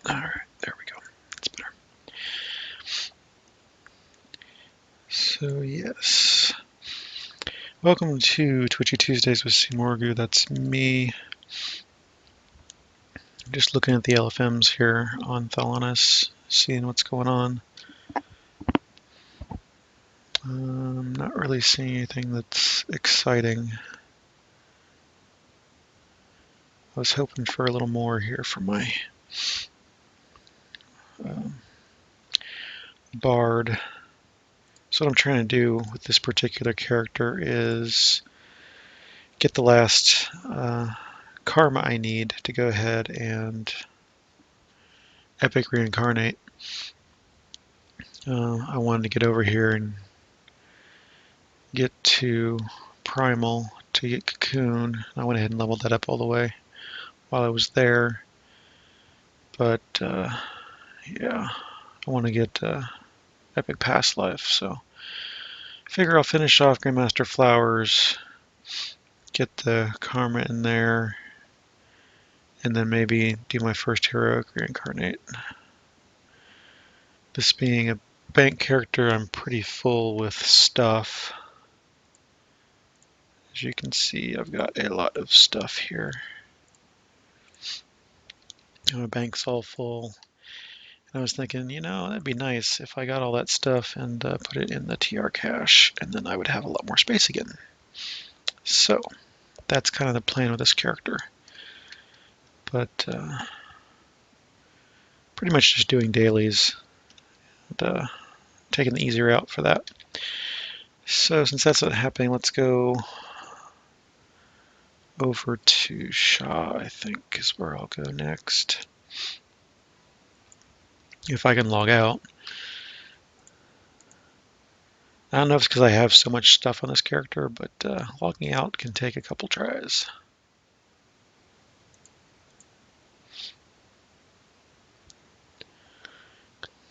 Alright, there we go. That's better. So, yes. Welcome to Twitchy Tuesdays with Simorgu. That's me. Just looking at the LFMs here on Thalanis, seeing what's going on. I'm not really seeing anything that's exciting. I was hoping for a little more here from my bard. So what I'm trying to do with this particular character is get the last karma I need to go ahead and epic reincarnate. I wanted to get over here and get to primal to get cocoon. I went ahead and leveled that up all the way while I was there. But yeah, I want to get epic past life, so I figure I'll finish off Grandmaster Flowers, get the karma in there, and then maybe do my first heroic reincarnate. This being a bank character, I'm pretty full with stuff. As you can see, I've got a lot of stuff here. My bank's all full. I was thinking, you know, that'd be nice if I got all that stuff and put it in the TR cache, and then I would have a lot more space again. So that's kind of the plan with this character. But pretty much just doing dailies and taking the easy route for that. So since that's not happening, let's go over to Shaw, I think is where I'll go next. If I can log out. I don't know if it's because I have so much stuff on this character, but logging out can take a couple tries.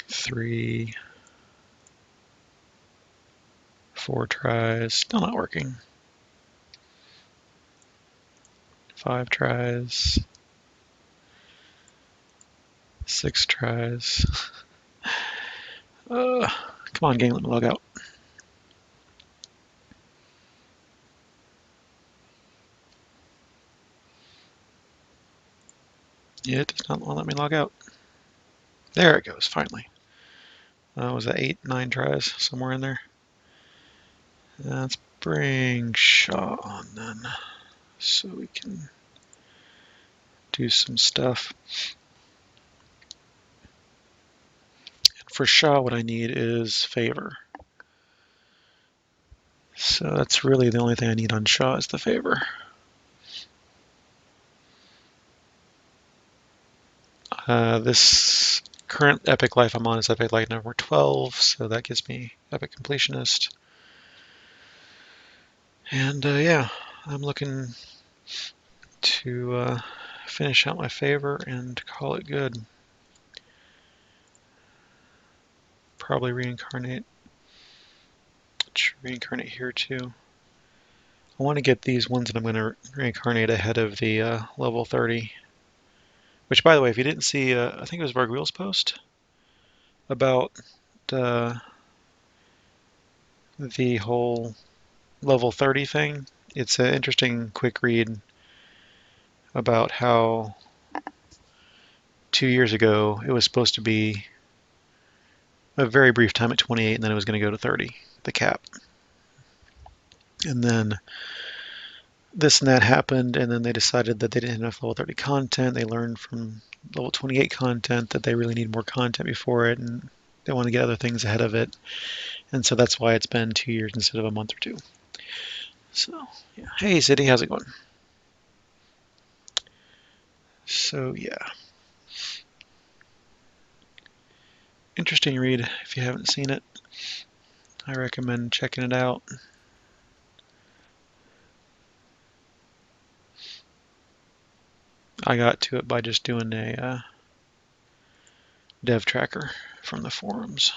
Three, 4 tries, still not working. 5 tries, 6 tries. Come on, game, let me log out. Yeah, it does not want to let me log out. There it goes, finally. Was that 8, 9 tries, somewhere in there? Let's bring Shaw on then, so we can do some stuff. For Shaw, what I need is favor. So that's really the only thing I need on Shaw is the favor. This current epic life I'm on is epic life number 12, so that gives me epic completionist. And yeah, I'm looking to finish out my favor and call it good. Probably reincarnate. Reincarnate here too. I want to get these ones that I'm going to reincarnate ahead of the level 30. Which, by the way, if you didn't see, I think it was Vargwheel's post about the whole level 30 thing. It's an interesting quick read about how 2 years ago it was supposed to be a very brief time at 28, and then it was going to go to 30, the cap. And then this and that happened, and then they decided that they didn't have enough level 30 content. They learned from level 28 content that they really need more content before it, and they want to get other things ahead of it. And so that's why it's been 2 years instead of a month or 2. So, yeah. Hey, City, how's it going? So, yeah. Interesting read if you haven't seen it. I recommend checking it out. I got to it by just doing a dev tracker from the forums.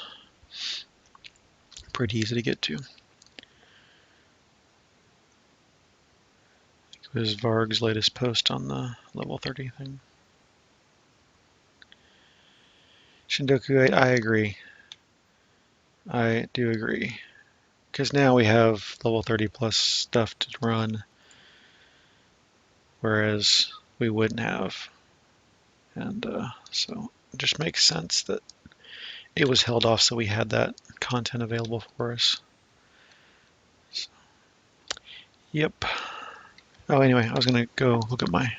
Pretty easy to get to. It was Varg's latest post on the level 30 thing. Shindoku, I agree. I do agree. Because now we have level 30 plus stuff to run, whereas we wouldn't have. And so it just makes sense that it was held off so we had that content available for us. So, yep. Oh, anyway, I was going to go look at my...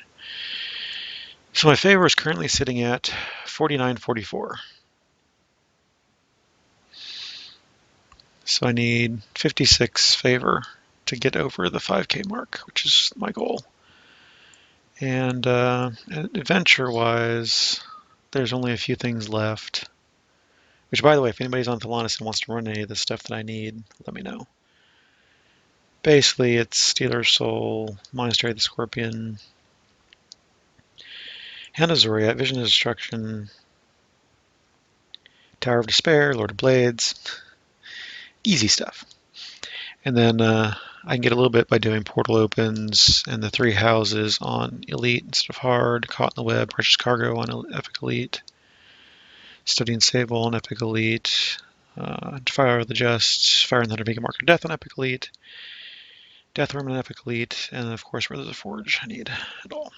So my favor is currently sitting at 49.44. So I need 56 favor to get over the 5K mark, which is my goal. And adventure-wise, there's only a few things left. Which, by the way, if anybody's on Thelanis and wants to run any of the stuff that I need, let me know. Basically, it's Stealer's Soul, Monastery of the Scorpion, Hanazoria, Vision of Destruction, Tower of Despair, Lord of Blades. Easy stuff. And then I can get a little bit by doing portal opens and the 3 houses on Elite instead of Hard, Caught in the Web, Precious Cargo on Epic Elite, Studying Sable on Epic Elite, Fire of the Just, Fire and Thunder Beacon Marker Death on Epic Elite, Death Room on Epic Elite, and of course Brothers of Forge I need it all.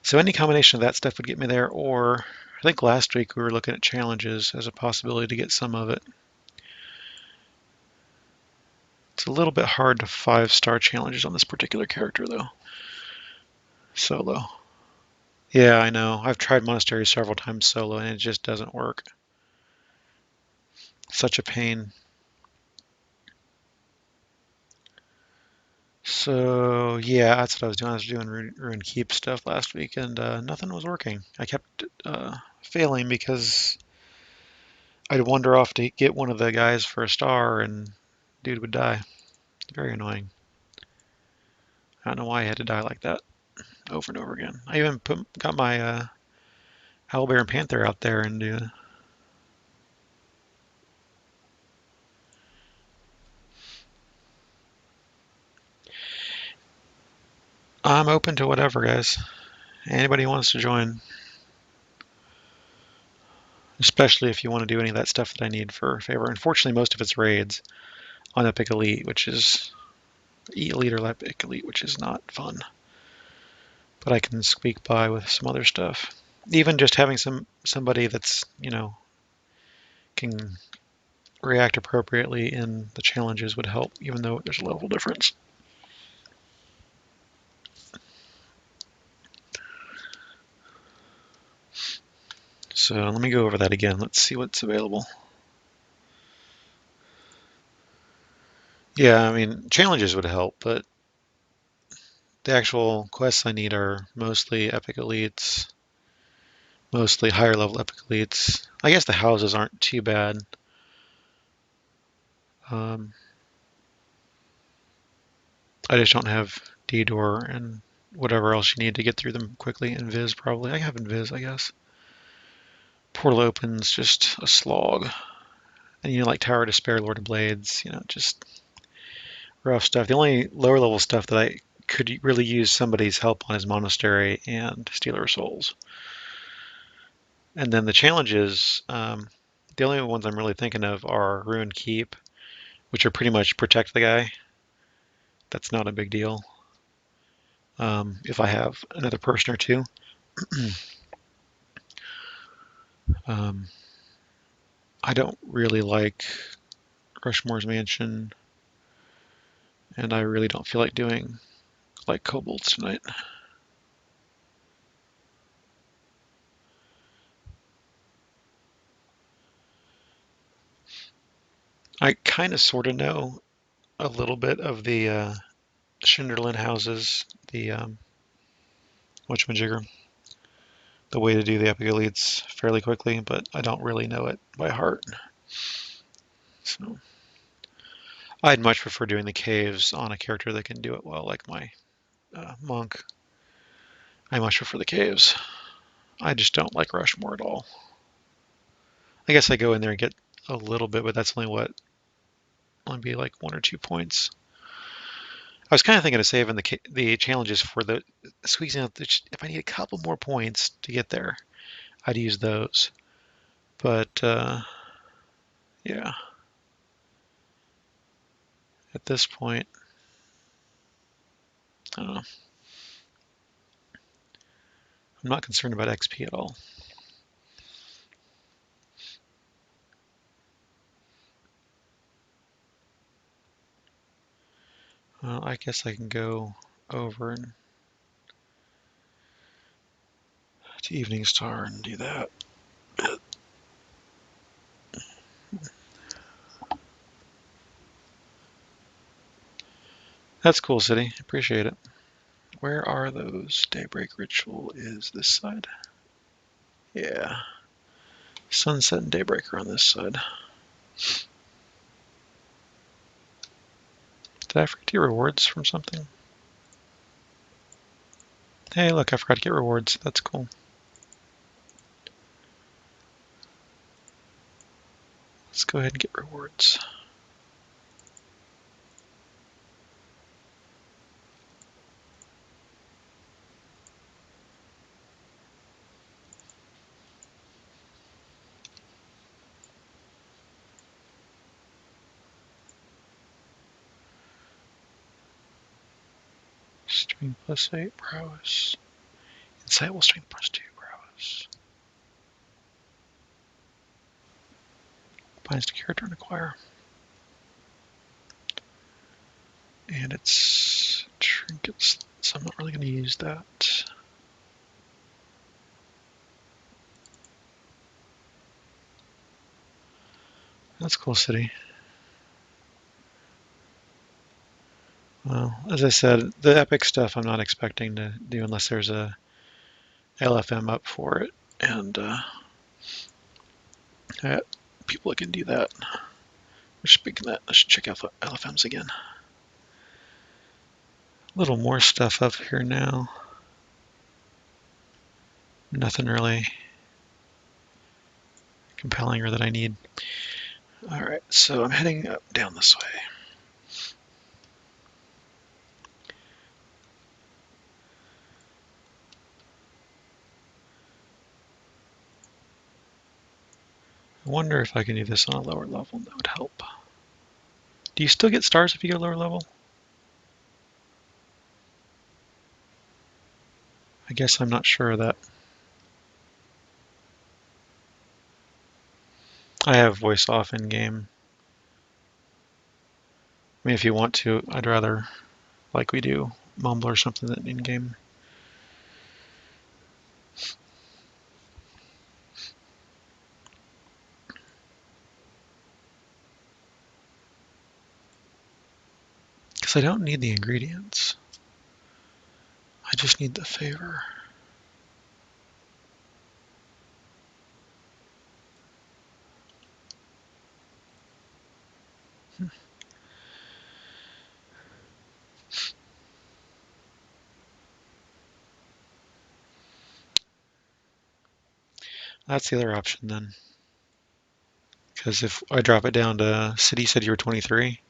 So any combination of that stuff would get me there, or I think last week we were looking at challenges as a possibility to get some of it. It's a little bit hard to 5-star challenges on this particular character though. Solo. Yeah, I know. I've tried Monastery several times solo and it just doesn't work. Such a pain. So yeah, that's what I was doing. I was doing Ruin Keep stuff last week and nothing was working. I kept failing because I'd wander off to get one of the guys for a star and dude would die. Very annoying. I don't know why I had to die like that over and over again. I even got my Owlbear and Panther out there and I'm open to whatever, guys. Anybody wants to join, especially if you want to do any of that stuff that I need for favor. Unfortunately, most of it's raids on Epic Elite, which is Elite or Epic Elite, which is not fun. But I can squeak by with some other stuff. Even just having somebody that's, can react appropriately in the challenges would help, even though there's a level difference. So let me go over that again. Let's see what's available. Yeah, I mean, challenges would help, but the actual quests I need are mostly Epic Elites, mostly higher level Epic Elites. I guess the houses aren't too bad. Um, I just don't have D-Door and whatever else you need to get through them quickly. Invis probably. I have Invis, I guess. Portal opens, just a slog. And like Tower of Despair, Lord of Blades, just rough stuff. The only lower level stuff that I could really use somebody's help on is Monastery and Stealer of Souls. And then the challenges, the only ones I'm really thinking of are Ruin Keep, which are pretty much protect the guy. That's not a big deal. If I have another person or two. I don't really like Rushmore's Mansion, and I really don't feel like doing like kobolds tonight. I kind of sort of know a little bit of the Schinderlin houses, the whatchamajigger, the way to do the epic elites fairly quickly, but I don't really know it by heart. So I'd much prefer doing the caves on a character that can do it well, like my monk. I much prefer the caves. I just don't like Rushmore at all. I guess I go in there and get a little bit, but that's only what, only be like 1 or 2 points. I was kind of thinking of saving the challenges for the squeezing out. If I need a couple more points to get there, I'd use those. But yeah, at this point, I don't know. I'm not concerned about XP at all. Well, I guess I can go over to Evening Star and do that. That's cool, City. Appreciate it. Where are those? Daybreak Ritual is this side. Yeah. Sunset and Daybreak are on this side. Did I forget to get rewards from something? Hey, look, I forgot to get rewards. That's cool. Let's go ahead and get rewards. Strength +8, prowess. Insight will strength +2, prowess. Binds to character and acquire. And it's trinkets, so I'm not really going to use that. That's cool, City. Well, as I said, the epic stuff I'm not expecting to do unless there's a LFM up for it. And people that can do that. Speaking of that, let's check out the LFMs again. A little more stuff up here now. Nothing really compelling or that I need. All right, so I'm heading up down this way. I wonder if I can do this on a lower level. That would help. Do you still get stars if you go lower level? I guess I'm not sure of that. I have voice off in game. I mean, if you want to, I'd rather, like we do, mumble or something than in game. Because I don't need the ingredients. I just need the favor. That's the other option then. Because if I drop it down to City said you were 23.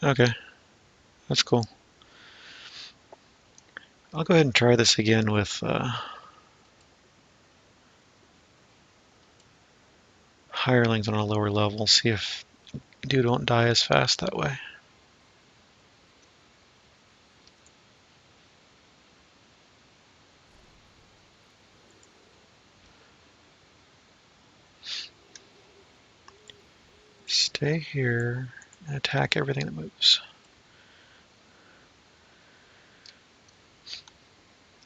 Okay, that's cool. I'll go ahead and try this again with hirelings on a lower level. See if dude won't die as fast that way. Stay here and attack everything that moves.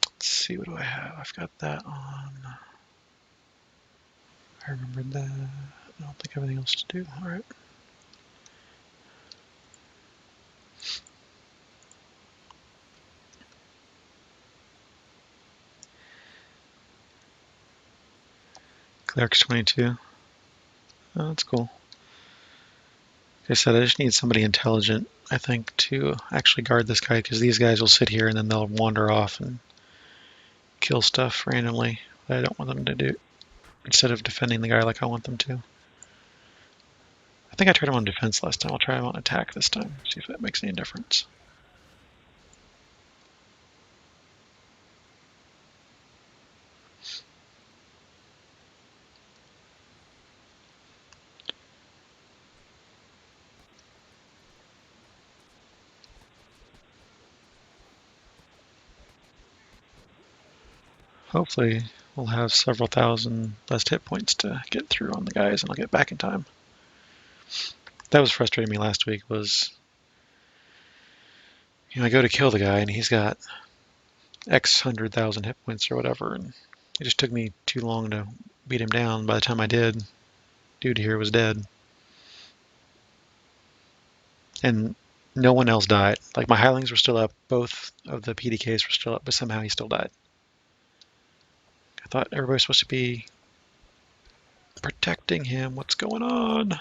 Let's see, what do I have? I've got that on. I remembered that. I don't think I have anything else to do. All right. Cleric's 22. Oh, that's cool. Like I said, I just need somebody intelligent, I think, to actually guard this guy, because these guys will sit here and then they'll wander off and kill stuff randomly that I don't want them to do, instead of defending the guy like I want them to. I think I tried him on defense last time. I'll try him on attack this time, see if that makes any difference. Hopefully we'll have several thousand less hit points to get through on the guys and I'll get back in time. That was frustrating me last week was, I go to kill the guy and he's got X 100,000 hit points or whatever, and it just took me too long to beat him down. By the time I did, dude here was dead. And no one else died. Like, my Hirelings were still up, both of the PDKs were still up, but somehow he still died. I thought everybody was supposed to be protecting him. What's going on?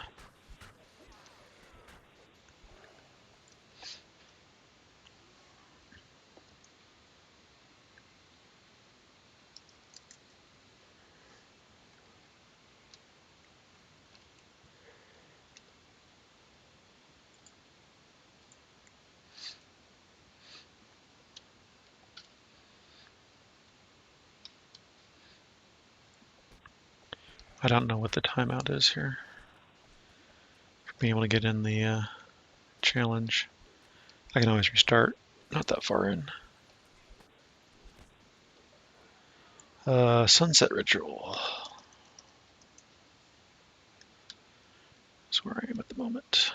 I don't know what the timeout is here for being able to get in the challenge. I can always restart. Not that far in. Sunset Ritual. That's where I am at the moment.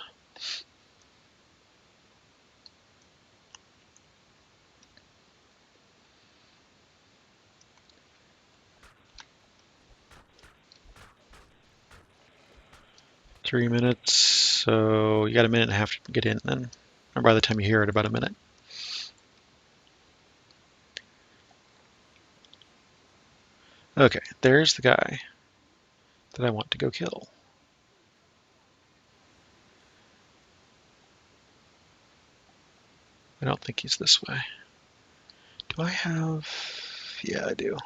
Three minutes, so you got a minute and a half to get in then. Or by the time you hear it, about a minute. Okay, there's the guy that I want to go kill. I don't think he's this way. Do I have... Yeah, I do.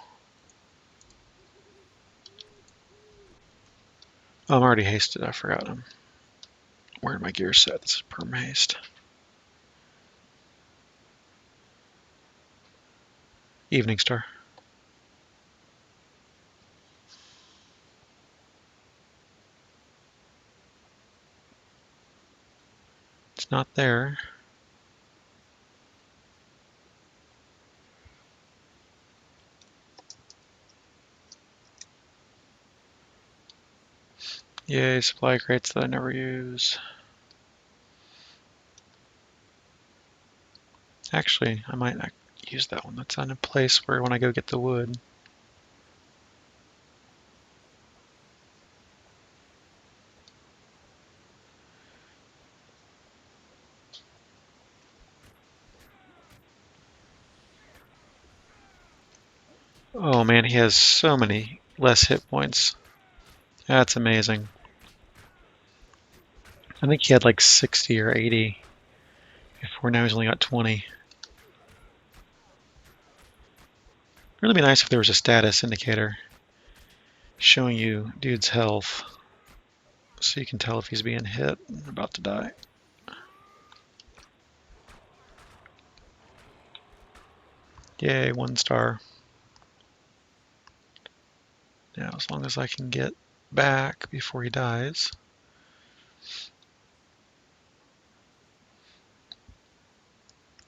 Oh, I'm already hasted. I forgot him. Where are my gear set? This is perm haste. Evening Star. It's not there. Yay, supply crates that I never use. Actually, I might not use that one. That's on a place where when I go get the wood. Oh man, he has so many less hit points. That's amazing. I think he had like 60 or 80 before, now he's only got 20. It'd really be nice if there was a status indicator showing you dude's health so you can tell if he's being hit and about to die. Yay, 1 star. Now, as long as I can get back before he dies.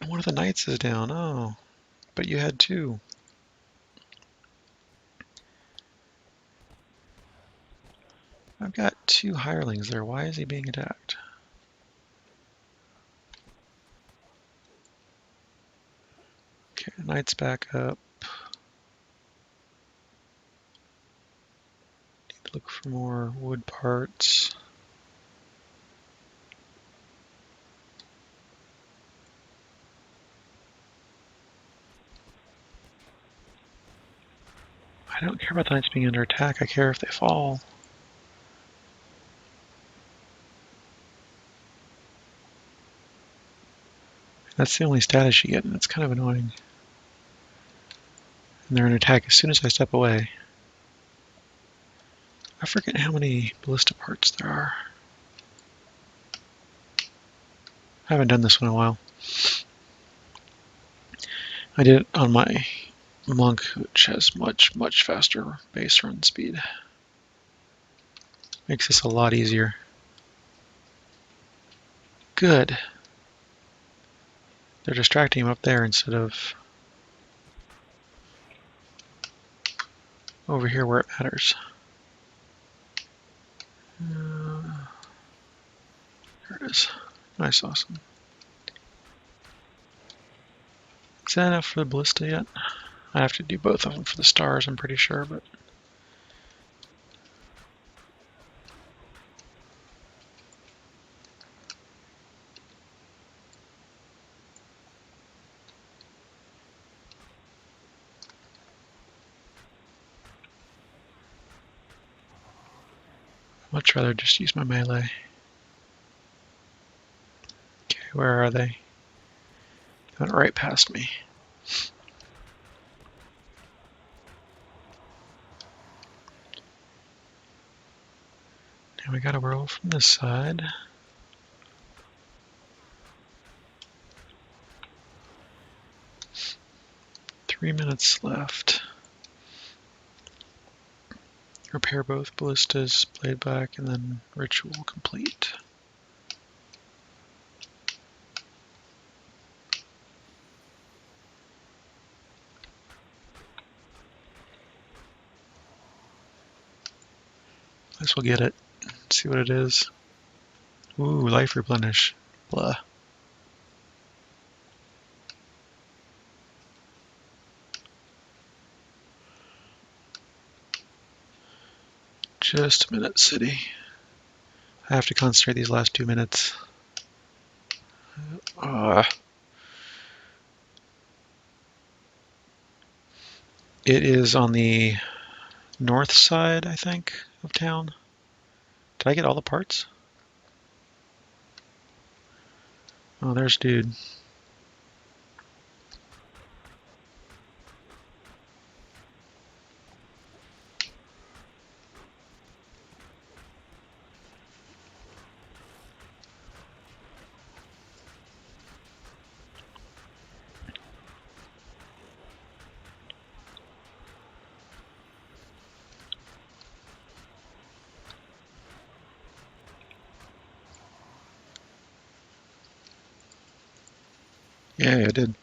One of the knights is down. Oh, but you had 2. I've got 2 hirelings there. Why is he being attacked? Okay, knight's back up. Need to look for more wood parts. I don't care about the knights being under attack. I care if they fall. That's the only status you get, and it's kind of annoying. And they're in attack as soon as I step away. I forget how many ballista parts there are. I haven't done this one in a while. I did it on my monk, which has much, much faster base run speed. Makes this a lot easier. Good. They're distracting him up there instead of... over here where it matters. Here it is. Nice, awesome. Is that enough for the ballista yet? I have to do both of them for the stars, I'm pretty sure, but... I'd much rather just use my melee. Okay, where are they? They went right past me. Now we gotta roll from this side. 3 minutes left. Repair both ballistas, blade back, and then ritual complete. I guess we'll get it. See what it is. Ooh, life replenish. Blah. Just a minute, city. I have to concentrate these last 2 minutes. It is on the north side, I think, of town. Did I get all the parts? Oh, there's dude. Yeah, I did.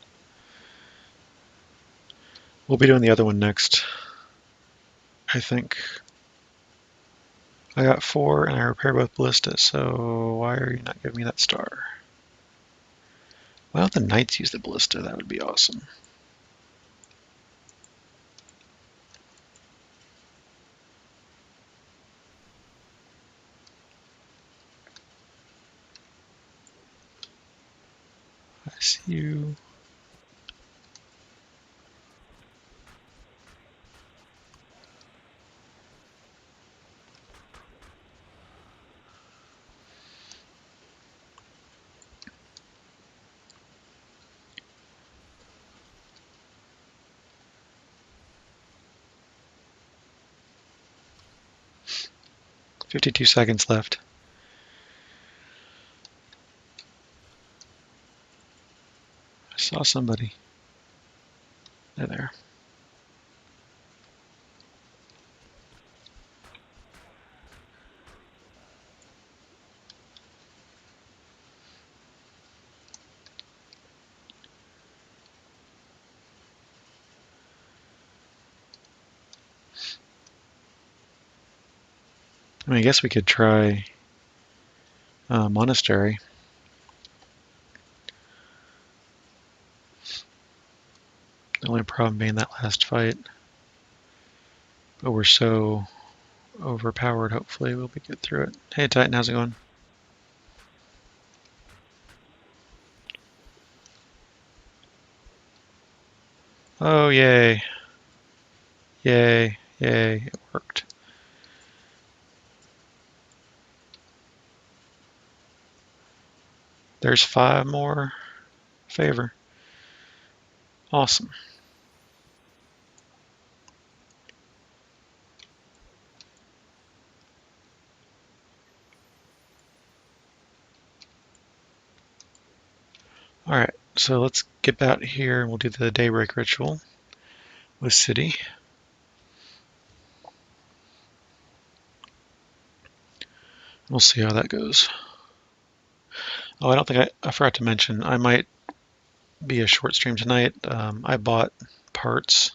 We'll be doing the other one next, I think. I got 4 and I repair both ballistas, so why are you not giving me that star? Why don't the knights use the ballista? That would be awesome. I see you. "52 seconds left." I saw somebody. They're there. I mean, I guess we could try monastery. The only problem being that last fight. But we're so overpowered, hopefully we'll be good through it. Hey Titan, how's it going? Oh, yay. Yay, yay, it worked. There's 5 more favor. Awesome. Alright, so let's get back here and we'll do the daybreak ritual with City. We'll see how that goes. Oh, I don't think I forgot to mention, I might be a short stream tonight. I bought parts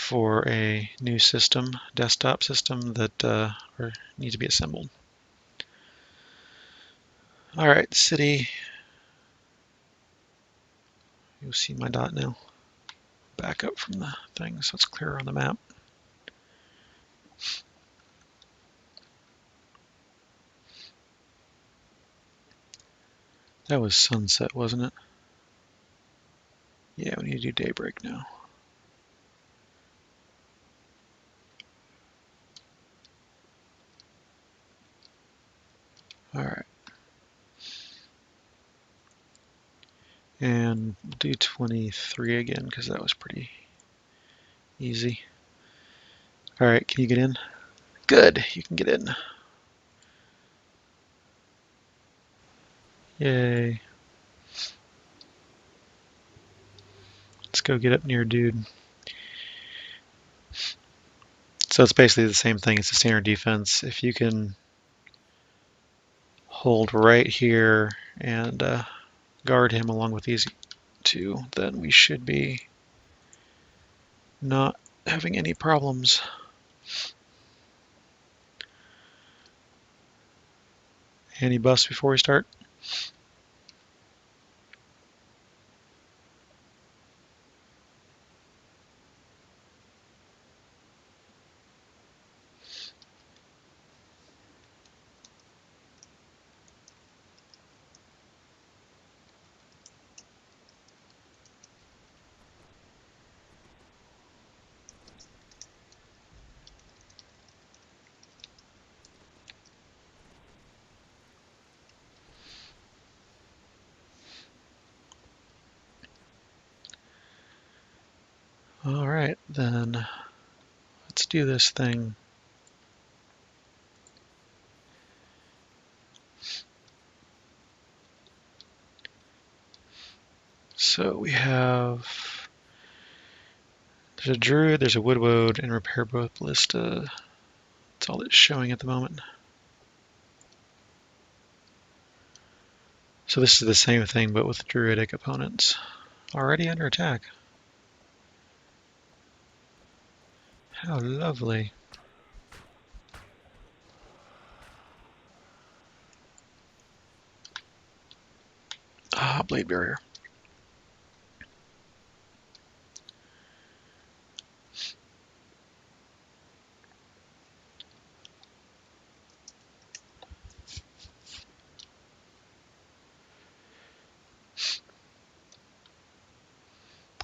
for a new system, desktop system that needs to be assembled. All right, city. You'll see my dot now. Back up from the thing so it's clearer on the map. That was sunset, wasn't it? Yeah, we need to do daybreak now. All right. And we'll do 23 again because that was pretty easy. All right, can you get in? Good, you can get in. Yay. Let's go get up near dude. So it's basically the same thing. It's a standard defense. If you can hold right here and guard him along with these two, then we should be not having any problems. Any buffs before we start? All right, then let's do this thing. So we have, there's a druid, there's a woodwode, and repair both ballista. That's all it's showing at the moment. So this is the same thing, but with druidic opponents. Already under attack. How lovely. Ah, blade barrier.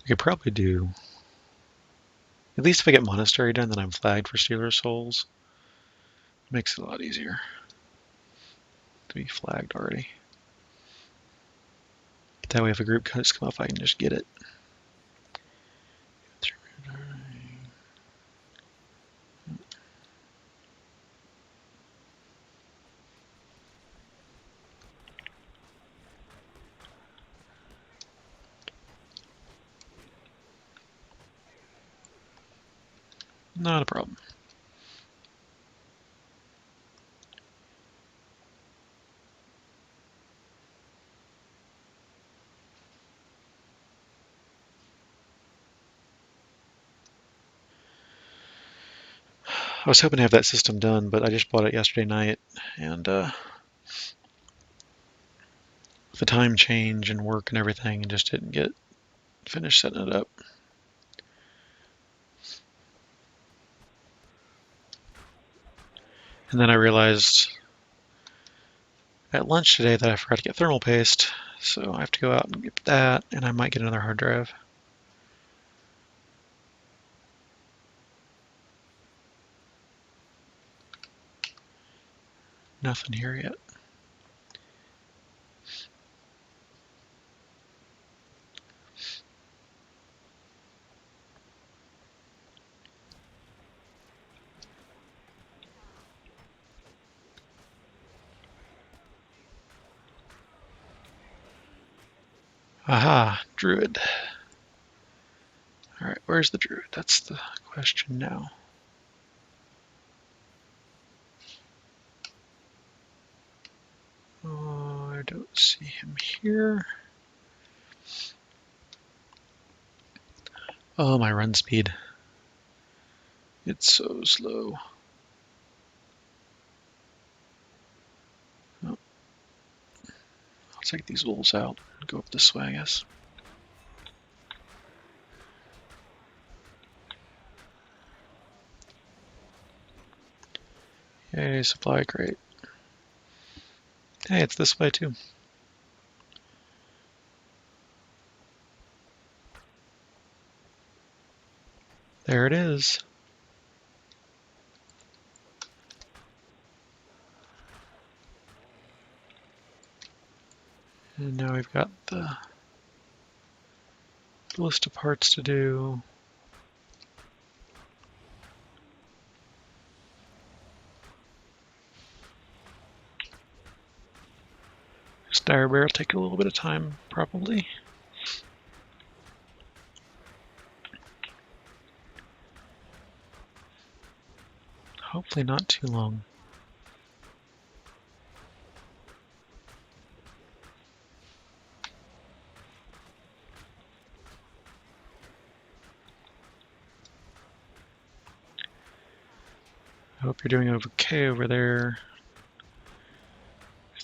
I could probably do, at least if I get monastery done, then I'm flagged for Stealer Souls. Makes it a lot easier to be flagged already. That way if a group cuts come up, I can just get it. Not a problem. I was hoping to have that system done, but I just bought it yesterday night, and with the time change and work and everything, and just didn't get finished setting it up. And then I realized at lunch today that I forgot to get thermal paste, so I have to go out and get that, and I might get another hard drive. Nothing here yet. Aha, druid. All right, where's the druid? That's the question now. Oh, I don't see him here. Oh, my run speed. It's so slow. Oh, I'll take these wolves out and go up this way, I guess. Yay, supply crate. Hey, it's this way too. There it is. And now we've got the list of parts to do. Dire Bear will take a little bit of time, probably. Hopefully not too long. I hope you're doing okay over there.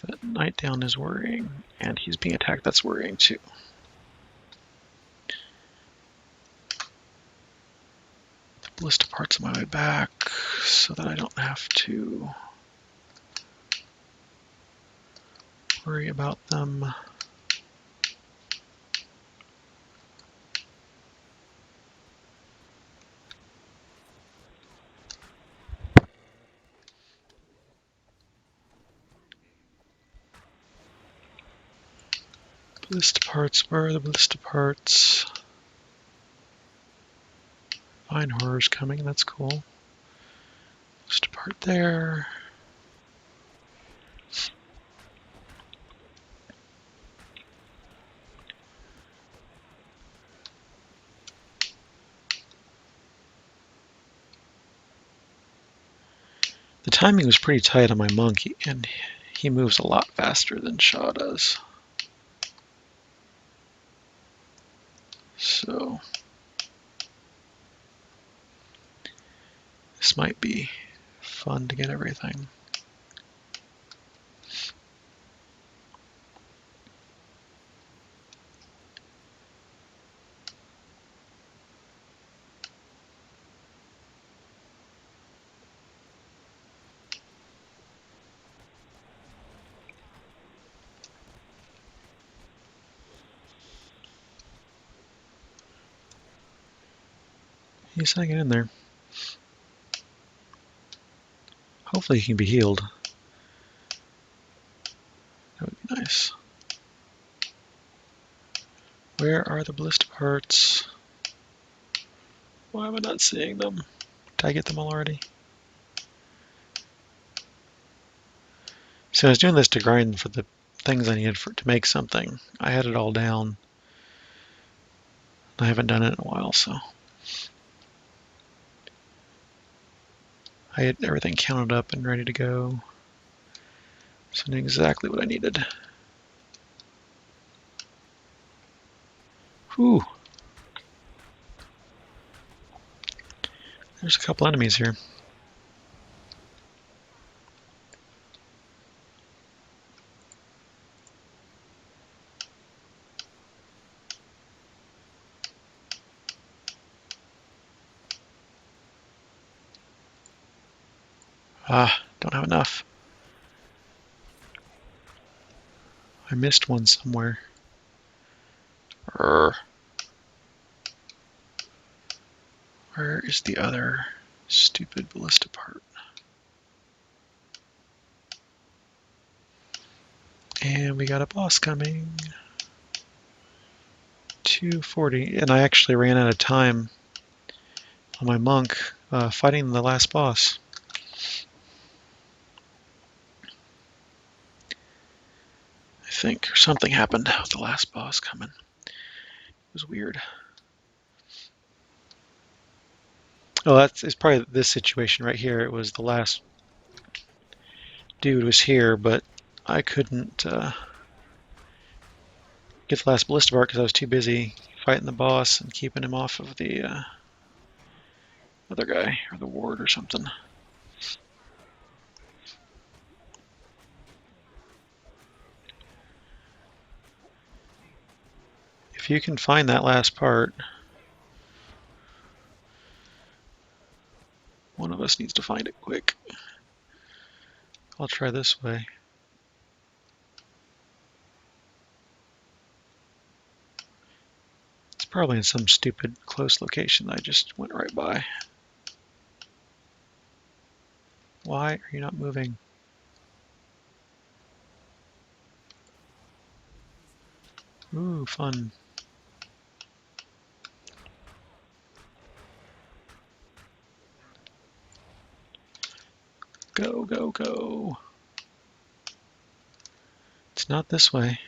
That Night Down is worrying, and he's being attacked. That's worrying too. The ballista parts on my way back so that I don't have to worry about them. Ballista parts, where are the ballista parts? Vine Horror's coming, that's cool. Ballista part there. The timing was pretty tight on my monk, and he moves a lot faster than Shaw does. So this might be fun to get everything. He's hanging in there. Hopefully he can be healed. That would be nice. Where are the ballista parts? Why am I not seeing them? Did I get them all already? So I was doing this to grind for the things I needed to make something. I had it all down. I haven't done it in a while, so I had everything counted up and ready to go. So I knew exactly what I needed. Whew. There's a couple enemies here. Ah, don't have enough. I missed one somewhere. Where is the other stupid ballista part? And we got a boss coming. 240, and I actually ran out of time on my monk fighting the last boss. I think something happened with the last boss coming. It was weird. Oh, it's probably this situation right here. It was the last dude was here, but I couldn't get the last ballista part because I was too busy fighting the boss and keeping him off of the other guy, or the ward or something. If you can find that last part, one of us needs to find it quick. I'll try this way. It's probably in some stupid close location that I just went right by. Why are you not moving? Ooh, fun. Go, go, go. It's not this way.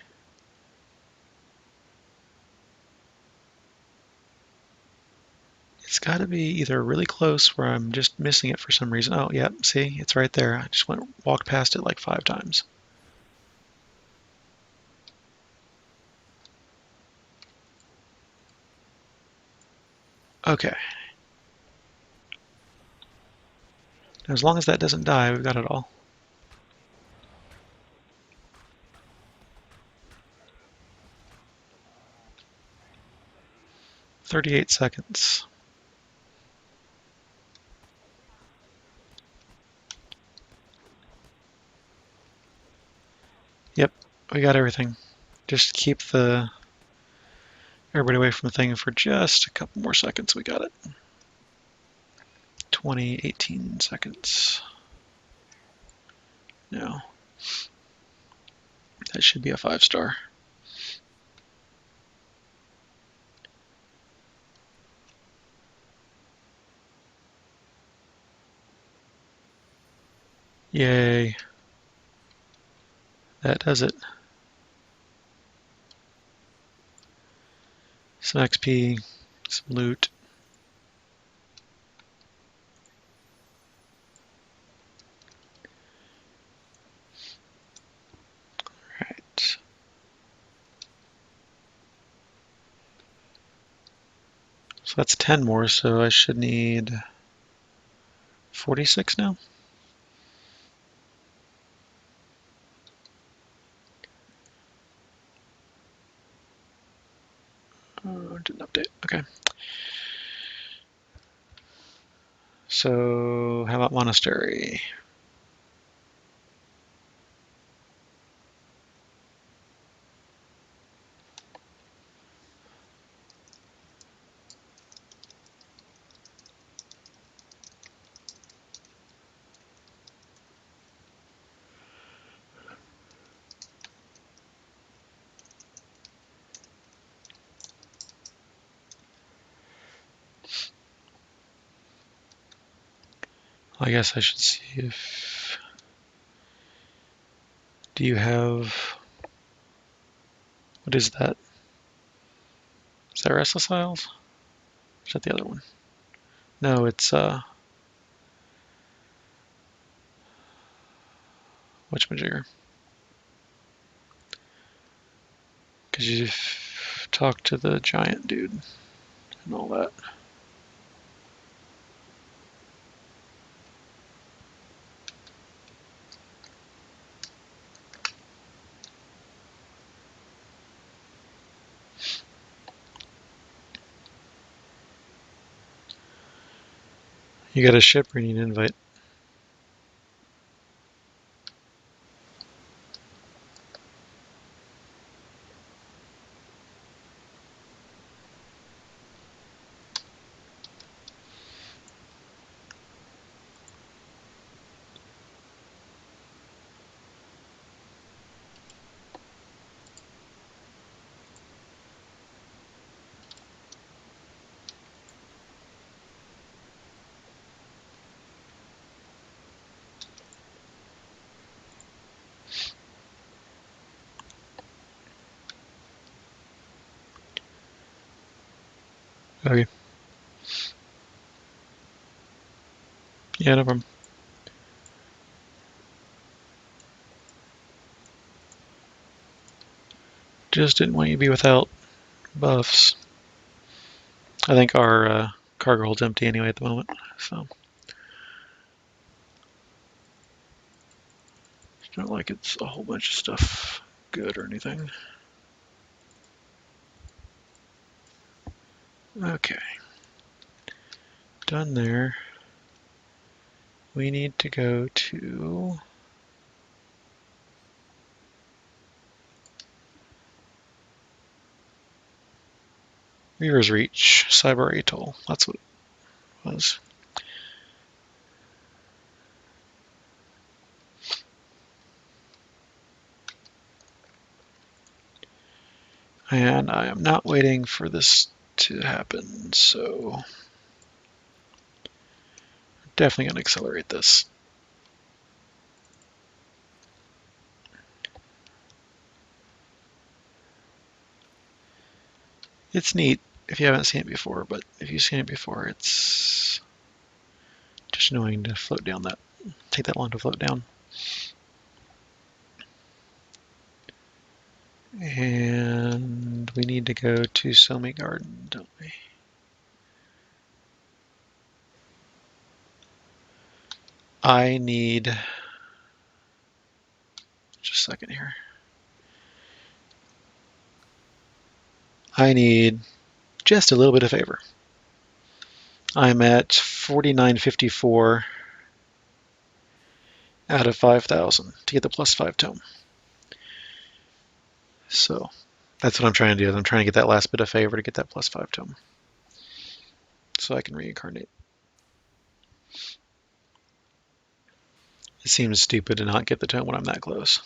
It's got to be either really close where I'm just missing it for some reason. Oh, yeah, see, it's right there. I just walked past it like 5 times. Okay. As long as that doesn't die, we've got it all. 38 seconds. Yep, we got everything. Just keep everybody away from the thing for just a couple more seconds. We got it. 20, 18 seconds. Now, that should be a 5-star. Yay. That does it. Some XP, some loot. Alright. So that's 10 more, so I should need 46 now. Didn't update. Okay. So, how about monastery? I guess I should see if... Do you have... What is that? Is that Restless Isles? Or is that the other one? No, it's, whatchamajigger? Because you've talked to the giant dude and all that. You got a ship or you need an invite? Okay. Yeah, no problem. Just didn't want you to be without buffs. I think our cargo hold's empty anyway at the moment, so it's not like it's a whole bunch of stuff good or anything. Okay, done there. We need to go to Reaver's Reach, Cyber Atoll. That's what it was. And I am not waiting for this to happen, so definitely going to accelerate this. It's neat if you haven't seen it before, but if you've seen it before, it's just annoying to float down that, take that long to float down. And we need to go to Somi Garden, don't we? I need, just a second here. I need just a little bit of favor. I'm at 4954 out of 5,000 to get the +5 tome. So that's what I'm trying to do. I'm trying to get that last bit of favor to get that +5 tome, so I can reincarnate. It seems stupid to not get the tome when I'm that close.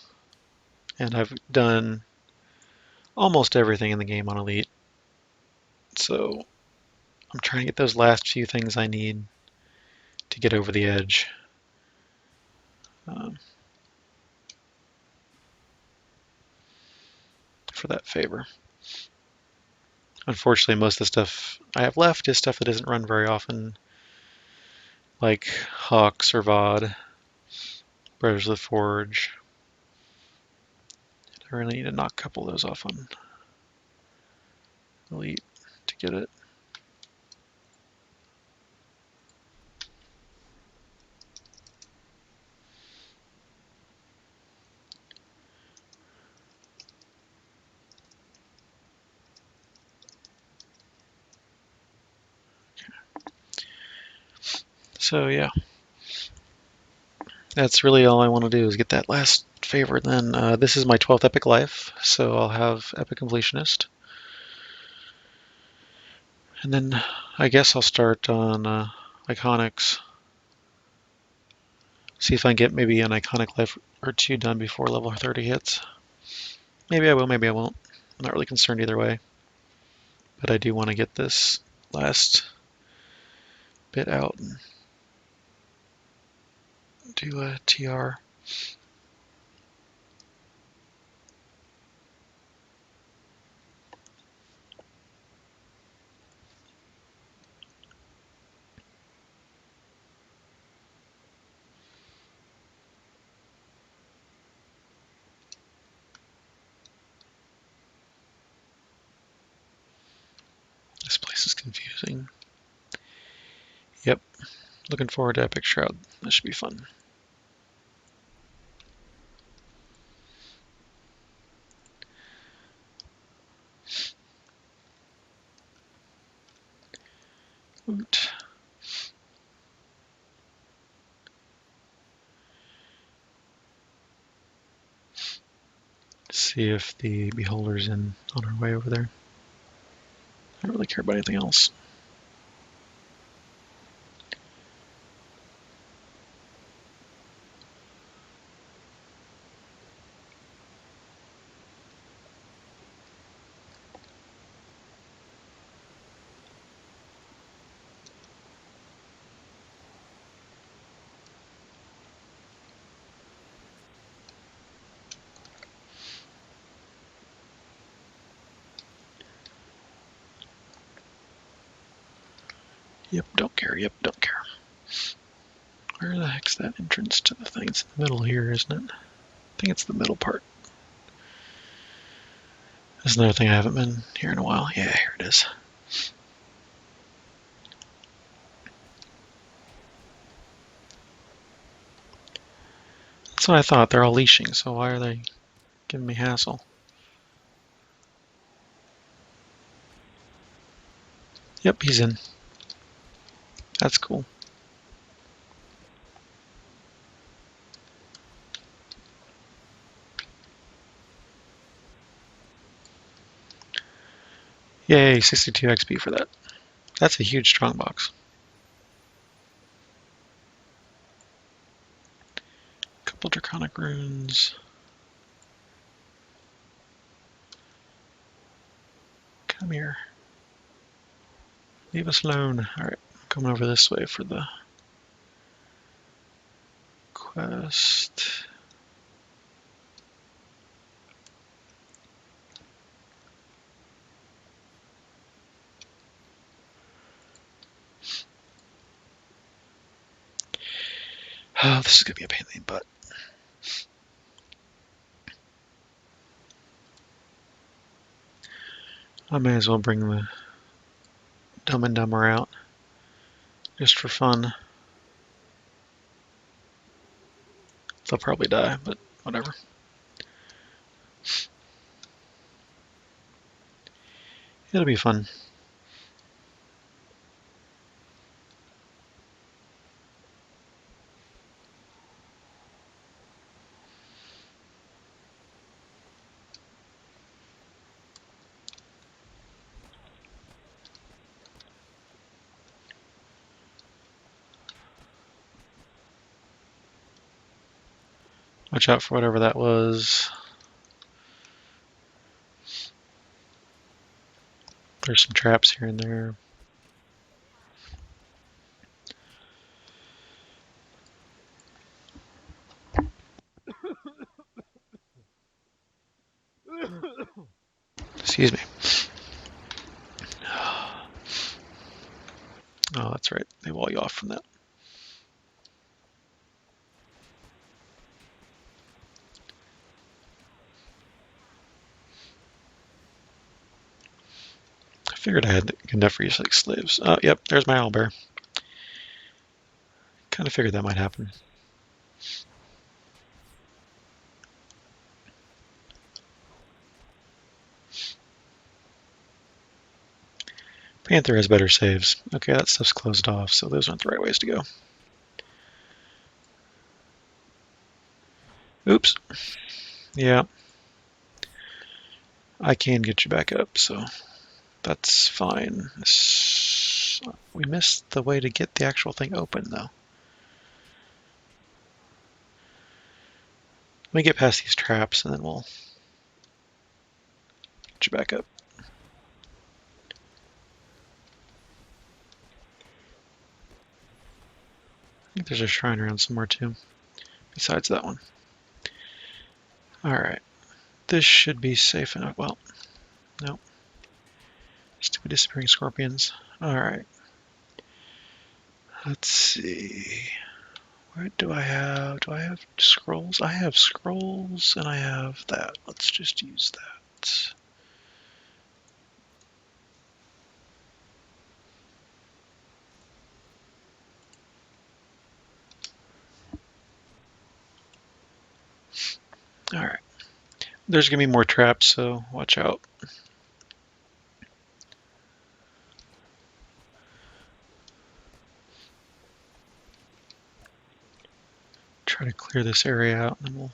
And I've done almost everything in the game on Elite. So I'm trying to get those last few things I need to get over the edge. For that favor. Unfortunately, most of the stuff I have left is stuff that doesn't run very often, like Hawks or VOD, Brothers of the Forge. I really need to knock a couple of those off on Elite to get it. So yeah, that's really all I want to do is get that last favor. Then this is my 12th Epic Life, so I'll have Epic Completionist. And then I guess I'll start on Iconics. See if I can get maybe an Iconic Life or two done before level 30 hits. Maybe I will, maybe I won't. I'm not really concerned either way. But I do want to get this last bit out and do a TR. This place is confusing. Yep, looking forward to Epic Shroud. This should be fun. Oot. See if the Beholder's in on our way over there. I don't really care about anything else. Yep, don't care. Yep, don't care. Where the heck's that entrance to the thing? It's in the middle here, isn't it? I think it's the middle part. That's another thing I haven't been here in a while. Yeah, here it is. That's what I thought. They're all leashing, so why are they giving me hassle? Yep, he's in. That's cool. Yay, 62 XP for that. That's a huge strongbox. Couple draconic runes. Come here. Leave us alone. Alright, coming over this way for the quest. Oh, this is going to be a pain in the butt. I may as well bring the Dumb and Dumber out, just for fun. They'll probably die, but whatever. It'll be fun. Watch out for whatever that was. There's some traps here and there. Excuse me. Oh, that's right. They wall you off from that. I figured I had enough use like slaves. Oh, yep, there's my owlbear. Kind of figured that might happen. Panther has better saves. Okay, that stuff's closed off, so those aren't the right ways to go. Oops. Yeah. I can get you back up, so that's fine. We missed the way to get the actual thing open, though. Let me get past these traps, and then we'll get you back up. I think there's a shrine around somewhere, too, besides that one. Alright. This should be safe enough. Well, no. Stupid disappearing scorpions. Alright. Let's see. What do I have? Do I have scrolls? I have scrolls and I have that. Let's just use that. Alright. There's going to be more traps, so watch out. Try to clear this area out and then we'll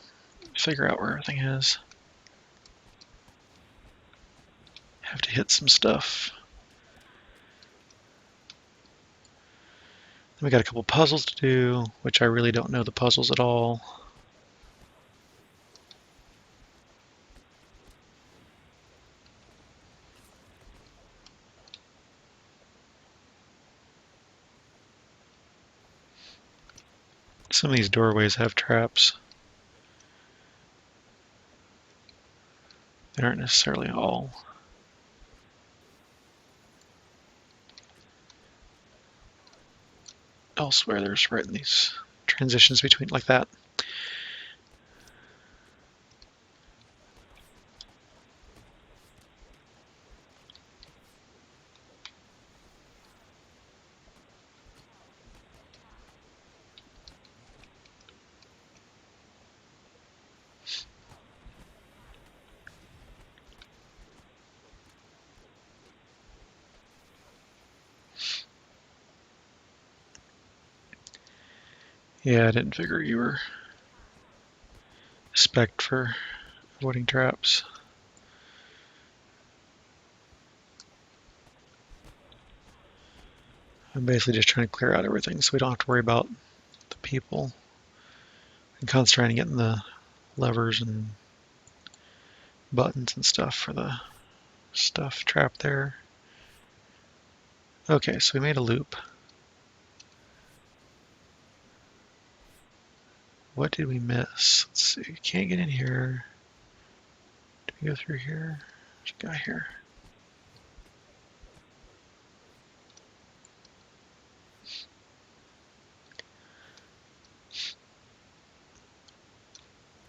figure out where everything is. Have to hit some stuff. Then we got a couple puzzles to do, which I really don't know the puzzles at all. Some of these doorways have traps. They aren't necessarily all. Elsewhere, there's right in these transitions between like that. Yeah, I didn't figure you were spec'd for avoiding traps. I'm basically just trying to clear out everything so we don't have to worry about the people. And concentrating on getting the levers and buttons and stuff for the stuff trapped there. Okay, so we made a loop. What did we miss? Let's see, we can't get in here. Do we go through here? There's a guy here.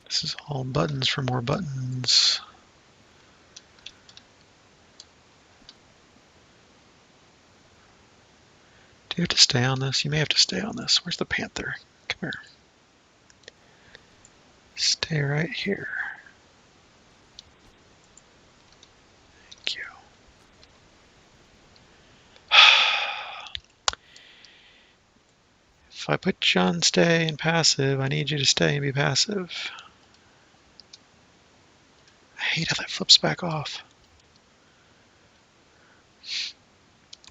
This is all buttons for more buttons. Do you have to stay on this? You may have to stay on this. Where's the panther? Come here. Stay right here. Thank you. If I put you on stay and passive, I need you to stay and be passive. I hate how that flips back off.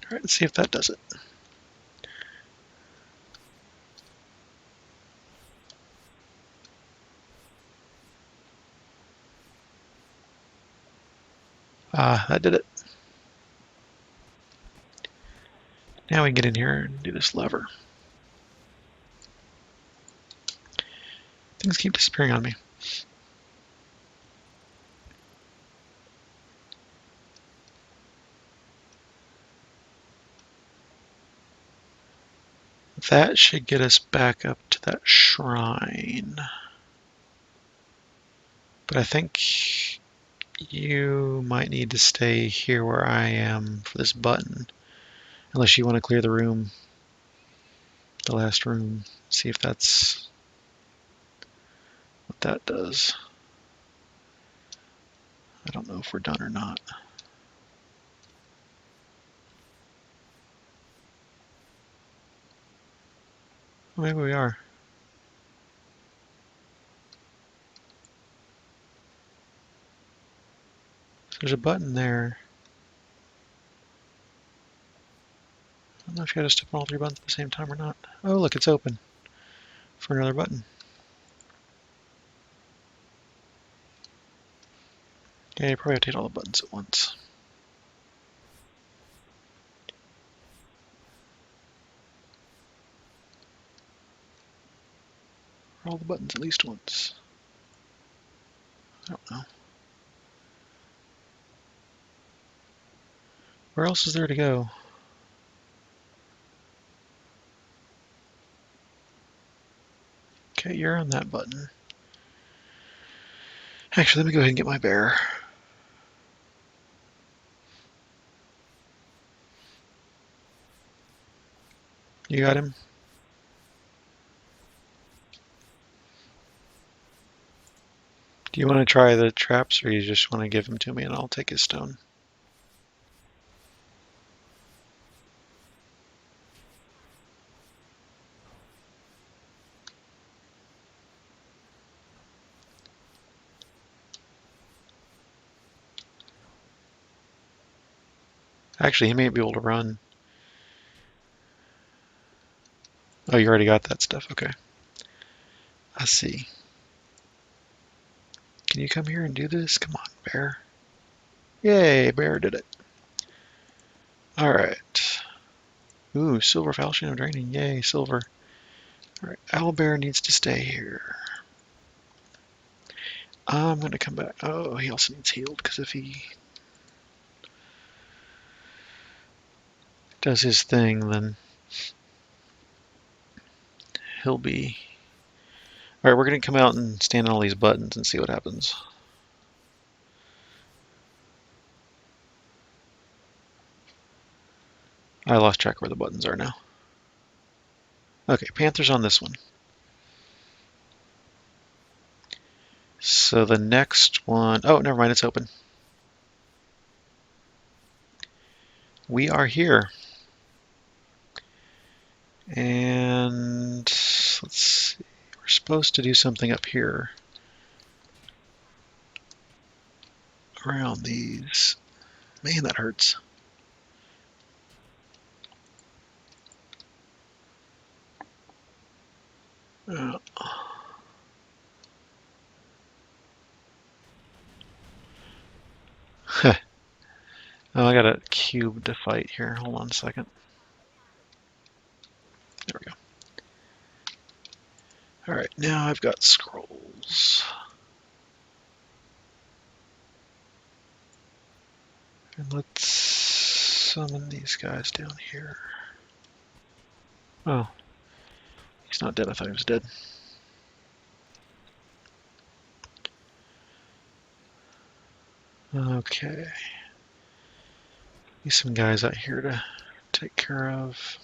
Alright, let's see if that does it. That did it. Now we can get in here and do this lever. Things keep disappearing on me. That should get us back up to that shrine. But I think you might need to stay here where I am for this button. Unless you want to clear the room, the last room. See if that's what that does. I don't know if we're done or not. Maybe we are. There's a button there. I don't know if you got to step on all three buttons at the same time or not. Oh, look, it's open for another button. Yeah, you probably have to hit all the buttons at once. Or all the buttons at least once. I don't know. Where else is there to go? Okay, you're on that button. Actually, let me go ahead and get my bear. You got him? Do you want to try the traps, or you just want to give him to me and I'll take his stone? Actually, he may be able to run. Oh, you already got that stuff. Okay. I see. Can you come here and do this? Come on, bear. Yay, bear did it. Alright. Ooh, silver falchion of draining. Yay, silver. Alright, owlbear needs to stay here. I'm going to come back. Oh, he also needs healed, because if he does his thing, then he'll be... Alright, we're going to come out and stand on all these buttons and see what happens. I lost track where the buttons are now. Okay, Panther's on this one. So the next one... Oh, never mind, it's open. We are here. And let's We're supposed to do something up here around these. Man, that hurts. Oh, I got a cube to fight here. Hold on a second. There we go. All right, now I've got scrolls. And let's summon these guys down here. Oh, he's not dead. I thought he was dead. Okay. Need some guys out here to take care of.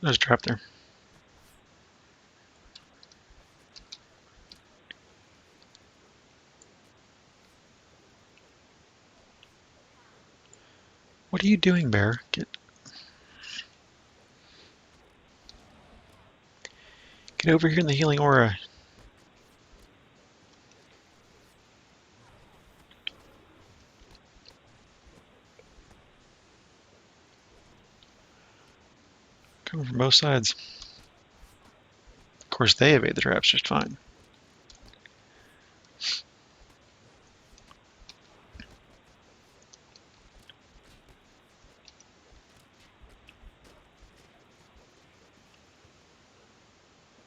There's a trap there. What are you doing, Bear? Get over here in the healing aura. Coming from both sides. Of course, they evade the traps just fine.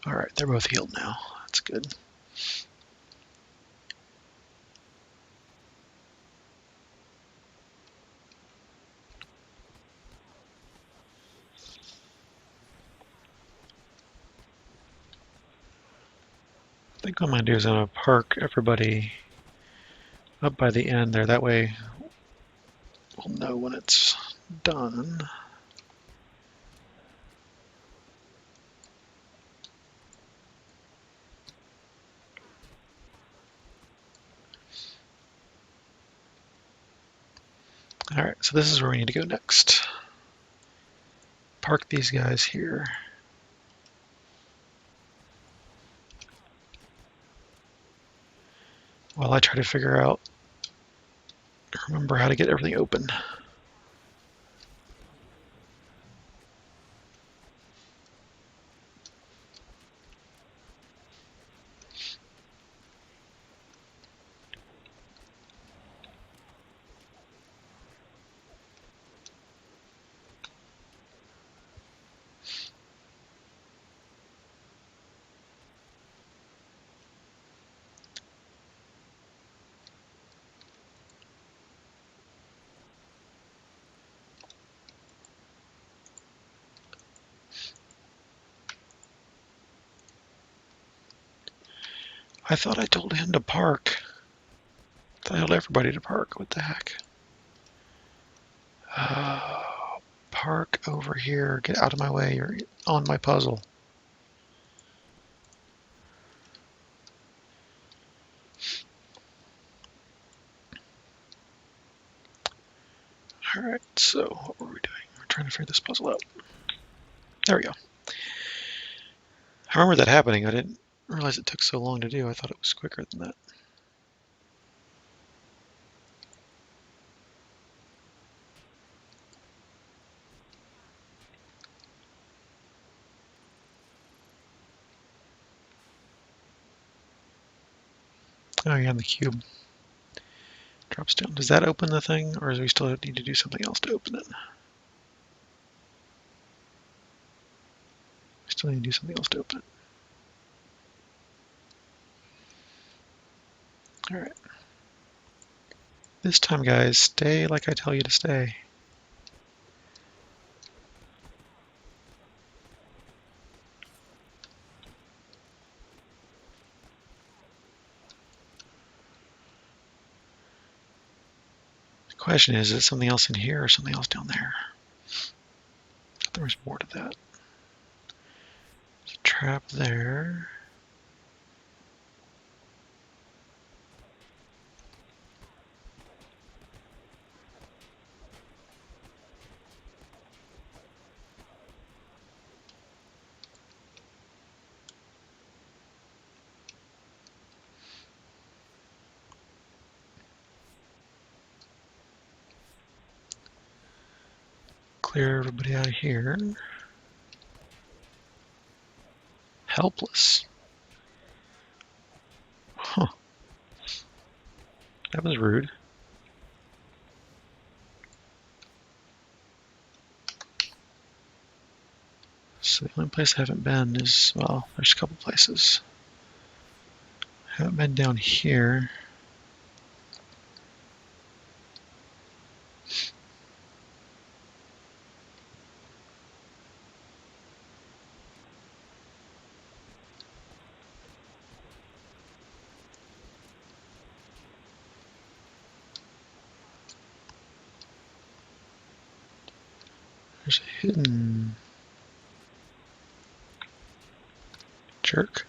All right, they're both healed now. That's good. I think what I'm going to do is I'm going to park everybody up by the end there. That way we'll know when it's done. All right, so this is where we need to go next. Park these guys here. While I try to figure out, remember how to get everything open. I thought I told him to park. I told everybody to park. What the heck? Park over here. Get out of my way. You're on my puzzle. All right, so what were we doing? We're trying to figure this puzzle out. There we go. I remember that happening. I didn't realize it took so long to do. I thought it was quicker than that. Oh yeah, and the cube drops down. Does that open the thing, or do we still need to do something else to open it? We still need to do something else to open it. All right. This time, guys, stay like I tell you to stay. The question is it something else in here or something else down there? I thought there was more to that. There's a trap there. Clear everybody out of here. Helpless. Huh. That was rude. So the only place I haven't been is, well, there's a couple places. I haven't been down here. There's a hidden jerk.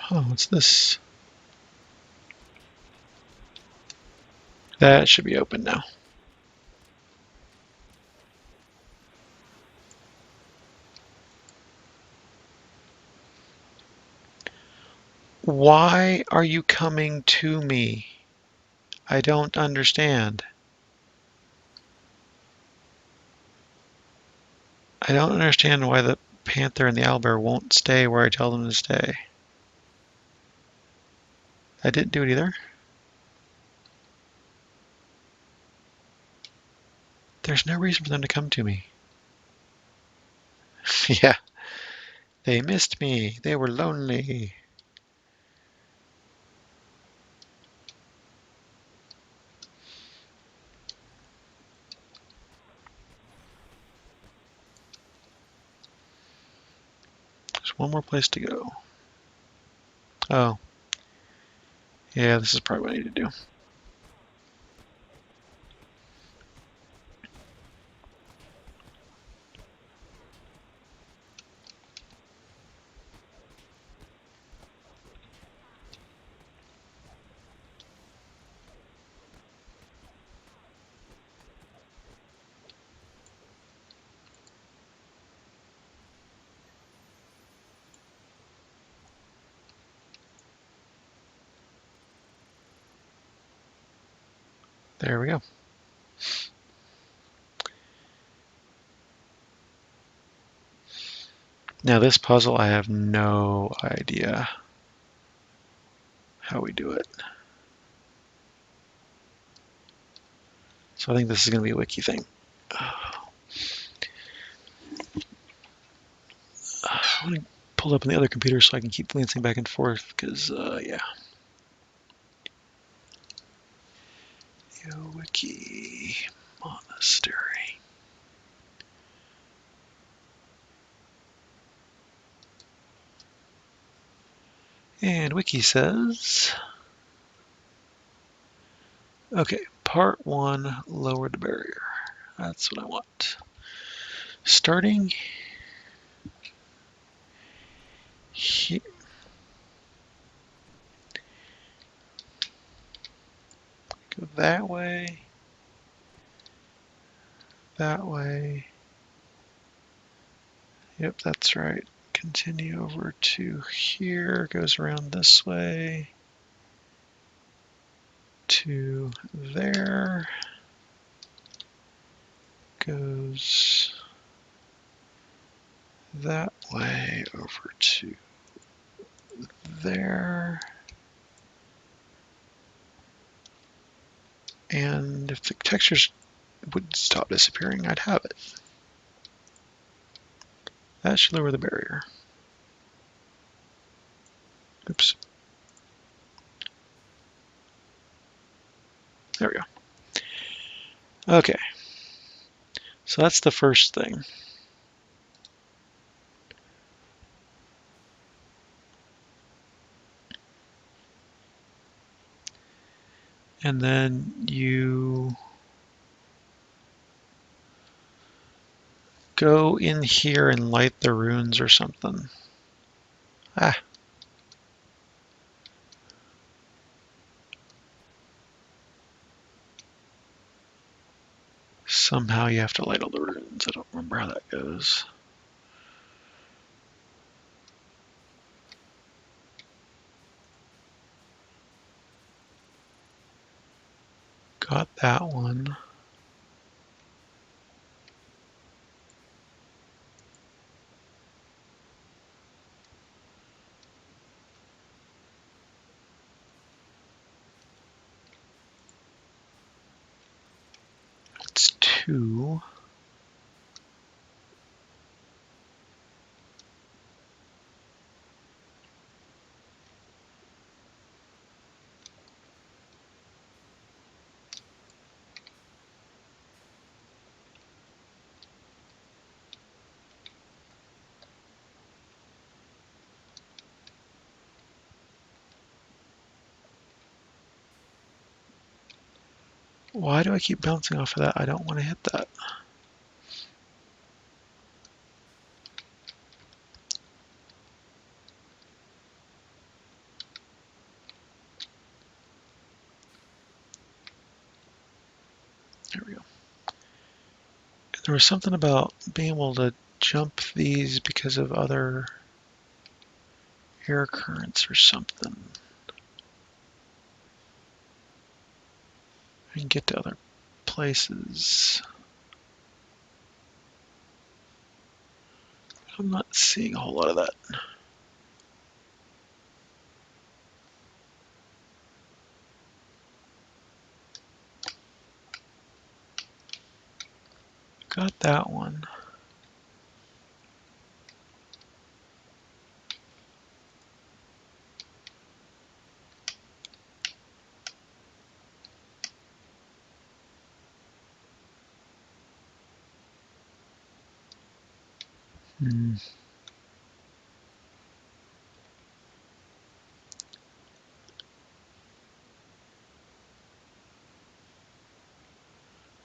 Oh, what's this? That should be open now. Why are you coming to me? I don't understand. I don't understand why the panther and the owlbear won't stay where I tell them to stay. I didn't do it either. There's no reason for them to come to me. Yeah, they missed me. They were lonely. There's one more place to go. Oh. Yeah, this is probably what I need to do. There we go. Now this puzzle, I have no idea how we do it. So I think this is going to be a wiki thing. I want to pull up on the other computer so I can keep glancing back and forth because, yeah. Wiki monastery. And wiki says, okay, part 1, lower the barrier. That's what I want. Starting here. Go that way. That way. Yep, that's right. Continue over to here. Goes around this way. To there. Goes that way over to there. And if the textures would stop disappearing, I'd have it. That should lower the barrier. Oops. There we go. Okay. So that's the first thing. And then you go in here and light the runes or something. Ah. Somehow you have to light all the runes. I don't remember how that goes. Got that one. That's 2. Why do I keep bouncing off of that? I don't want to hit that. There we go. There was something about being able to jump these because of other air currents or something. I can get to other places. I'm not seeing a whole lot of that. Got that one. Hmm.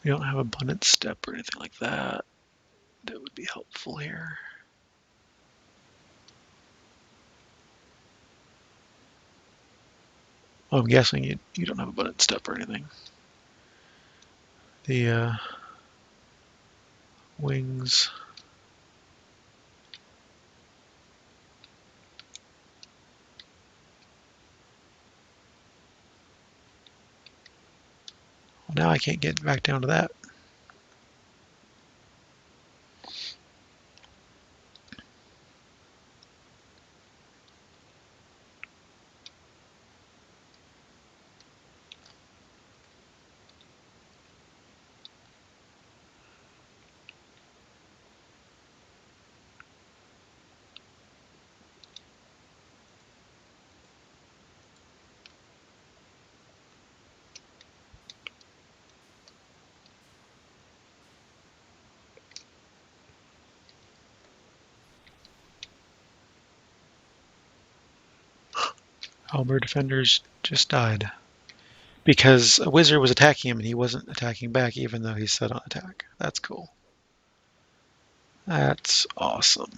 We don't have abundant step or anything like that. That would be helpful here. Well, I'm guessing you don't have abundant step or anything. The wings. Well, now I can't get back down to that. Halberd defenders just died. Because a wizard was attacking him and he wasn't attacking back even though he's set on attack. That's cool. That's awesome.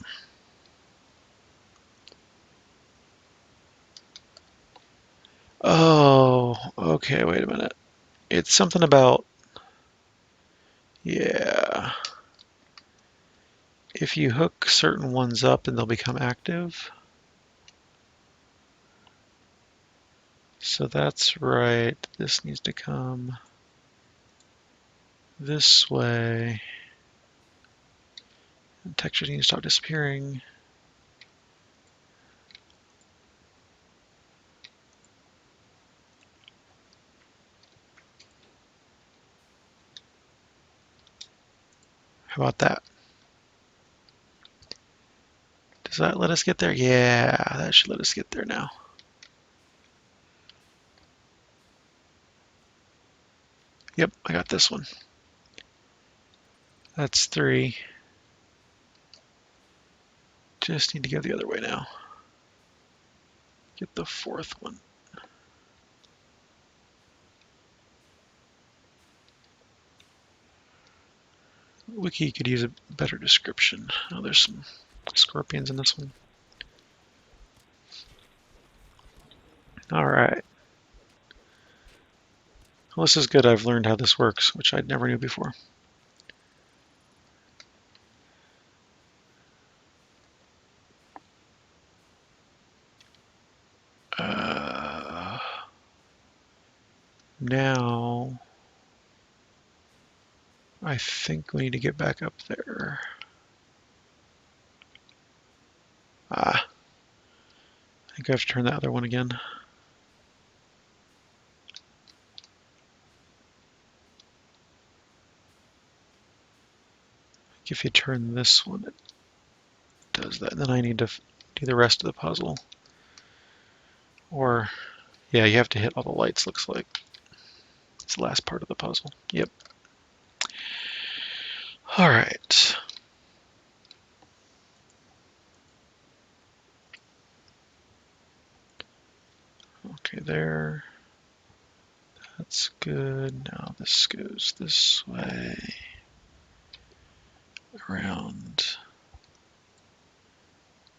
Oh, okay, wait a minute. It's something about, yeah. If you hook certain ones up, then they'll become active. So that's right. This needs to come this way. And textures need to stop disappearing. How about that? Does that let us get there? Yeah, that should let us get there now. Yep, I got this one. That's 3. Just need to go the other way now. Get the 4th one. Wiki could use a better description. Oh, there's some scorpions in this one. All right. Well, this is good. I've learned how this works, which I never knew before. Now, I think we need to get back up there. I think I have to turn the other one again. If you turn this one, it does that. Then I need to do the rest of the puzzle. Or, yeah, you have to hit all the lights, looks like. It's the last part of the puzzle. Yep. All right. Okay, there. That's good. Now this goes this way. Around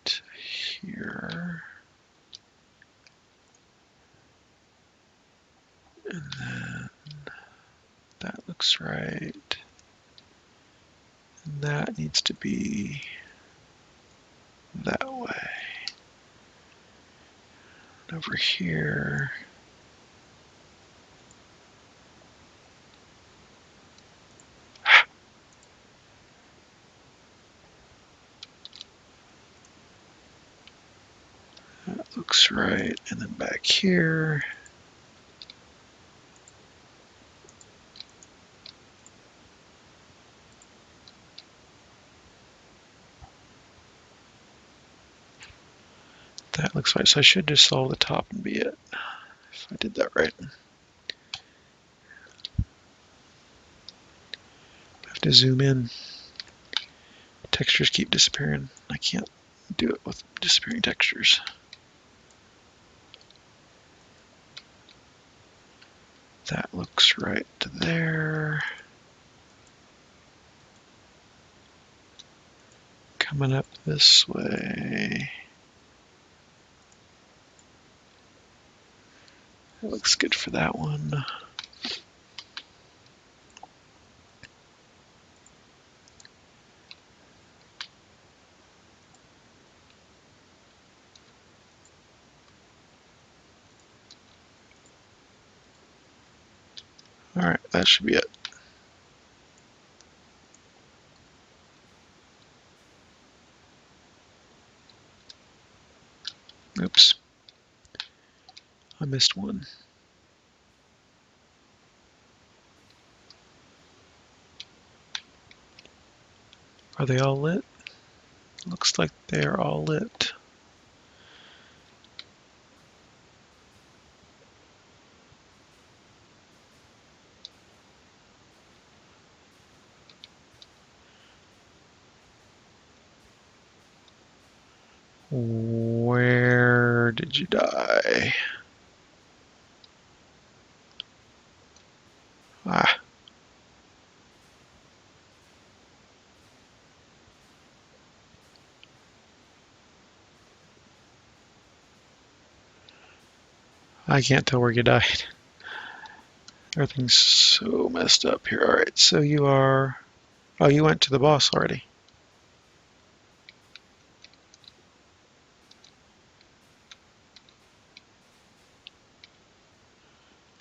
to here. And then that looks right. And that needs to be that way. And over here. That looks right. And then back here. That looks right. So I should just solve the top and be it. If I did that right. I have to zoom in. Textures keep disappearing. I can't do it with disappearing textures. That looks right to there. Coming up this way. That looks good for that one. All right, that should be it. Oops, I missed one. Are they all lit? Looks like they're all lit. Where did you die? Ah, I can't tell where you died. Everything's so messed up here. All right, so you are, oh, you went to the boss already.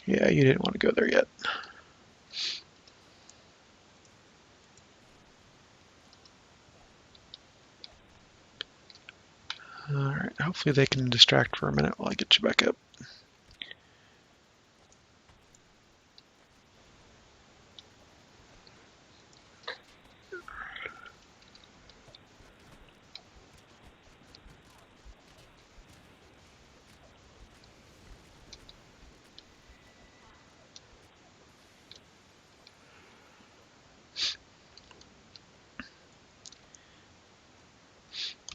Yeah, you didn't want to go there yet. All right, hopefully they can distract for a minute while I get you back up.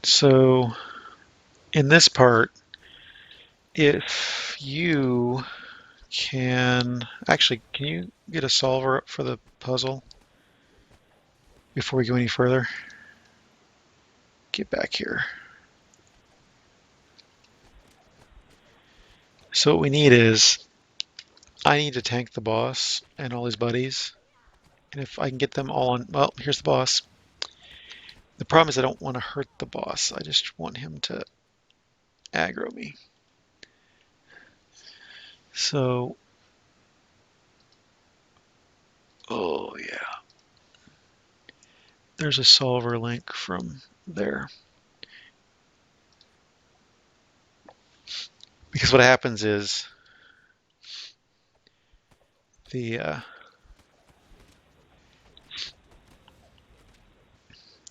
So in this part, if you can, actually, can you get a solver up for the puzzle? before we go any further, get back here. So what we need is, I need to tank the boss and all his buddies. And if I can get them all on, well, here's the boss. The problem is I don't want to hurt the boss. I just want him to aggro me. So, oh yeah, there's a solver link from there. Because what happens is the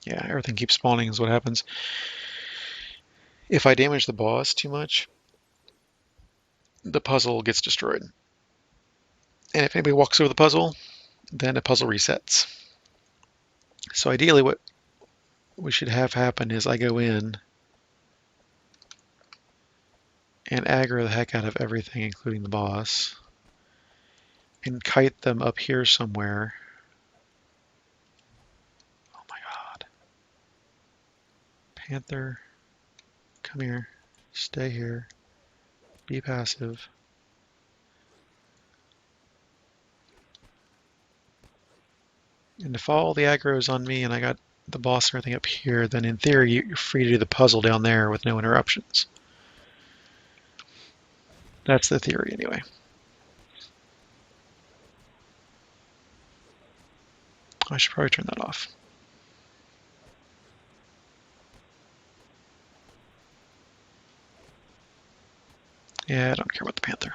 yeah, everything keeps spawning is what happens. If I damage the boss too much, the puzzle gets destroyed. And if anybody walks over the puzzle, then the puzzle resets. So ideally what we should have happen is I go in and aggro the heck out of everything, including the boss, and kite them up here somewhere. Oh my god. Panther, come here. Stay here. Be passive. And if all the aggro is on me and I got the boss and everything up here, then in theory you're free to do the puzzle down there with no interruptions. That's the theory anyway. I should probably turn that off. Yeah, I don't care about the Panther.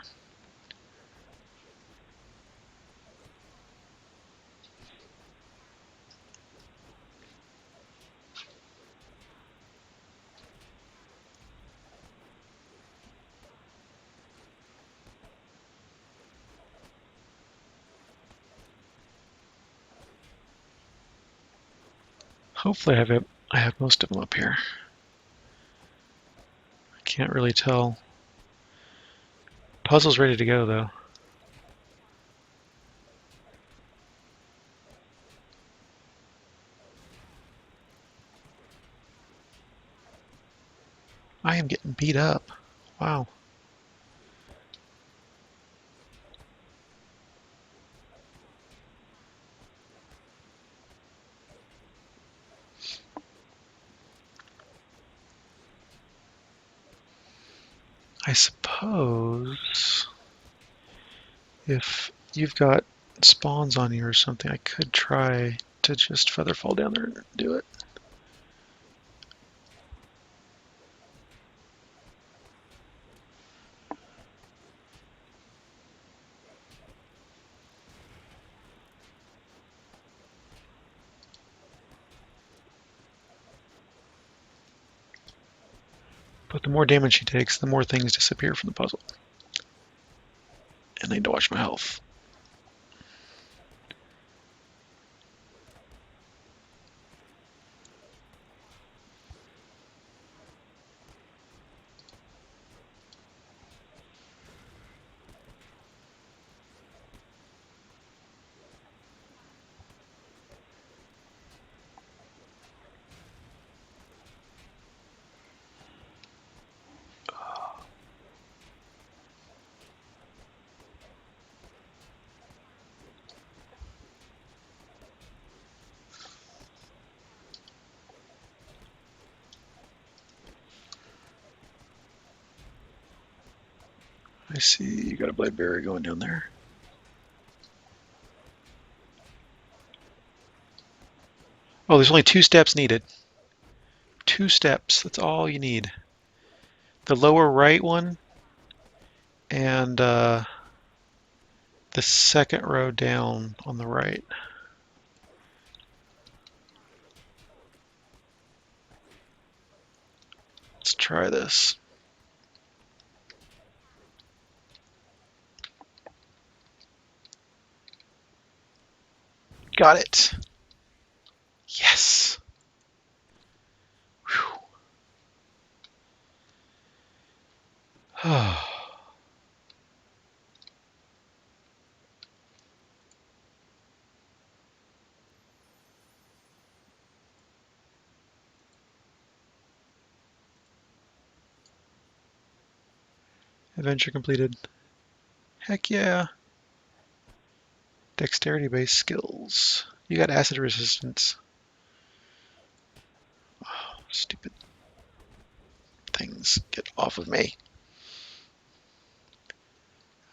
Hopefully I have most of them up here. I can't really tell. Puzzle's ready to go though. I am getting beat up. Wow. I suppose if you've got spawns on you or something, I could try to just feather fall down there and do it. But the more damage he takes, the more things disappear from the puzzle. And I need to watch my health. I see you got a blade berry going down there. Oh, there's only 2 steps needed. 2 steps, that's all you need. The lower right one and the second row down on the right. Let's try this. Got it. Yes. Whew. Adventure completed. Heck yeah. Dexterity-based skills. You got acid resistance. Oh, stupid things. Get off of me.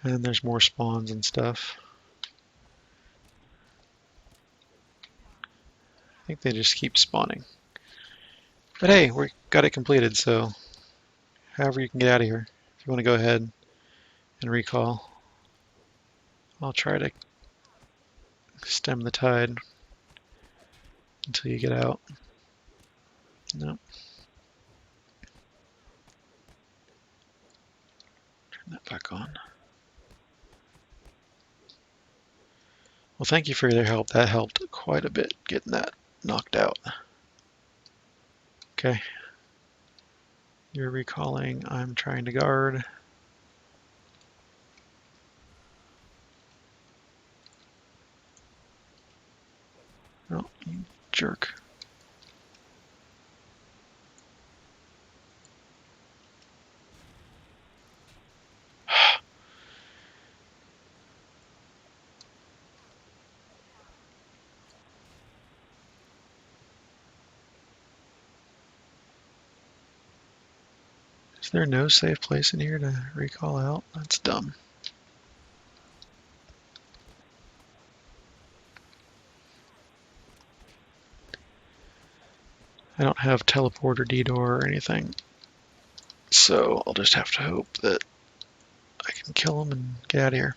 And there's more spawns and stuff. I think they just keep spawning. But hey, we got it completed, so however you can get out of here. If you want to go ahead and recall, I'll try to stem the tide until you get out. No. Turn that back on. Well, thank you for your help. That helped quite a bit getting that knocked out. Okay. You're recalling. I'm trying to guard. Oh, you jerk. Is there no safe place in here to recall out? That's dumb. I don't have teleport or D-door or anything. So I'll just have to hope that I can kill him and get out of here.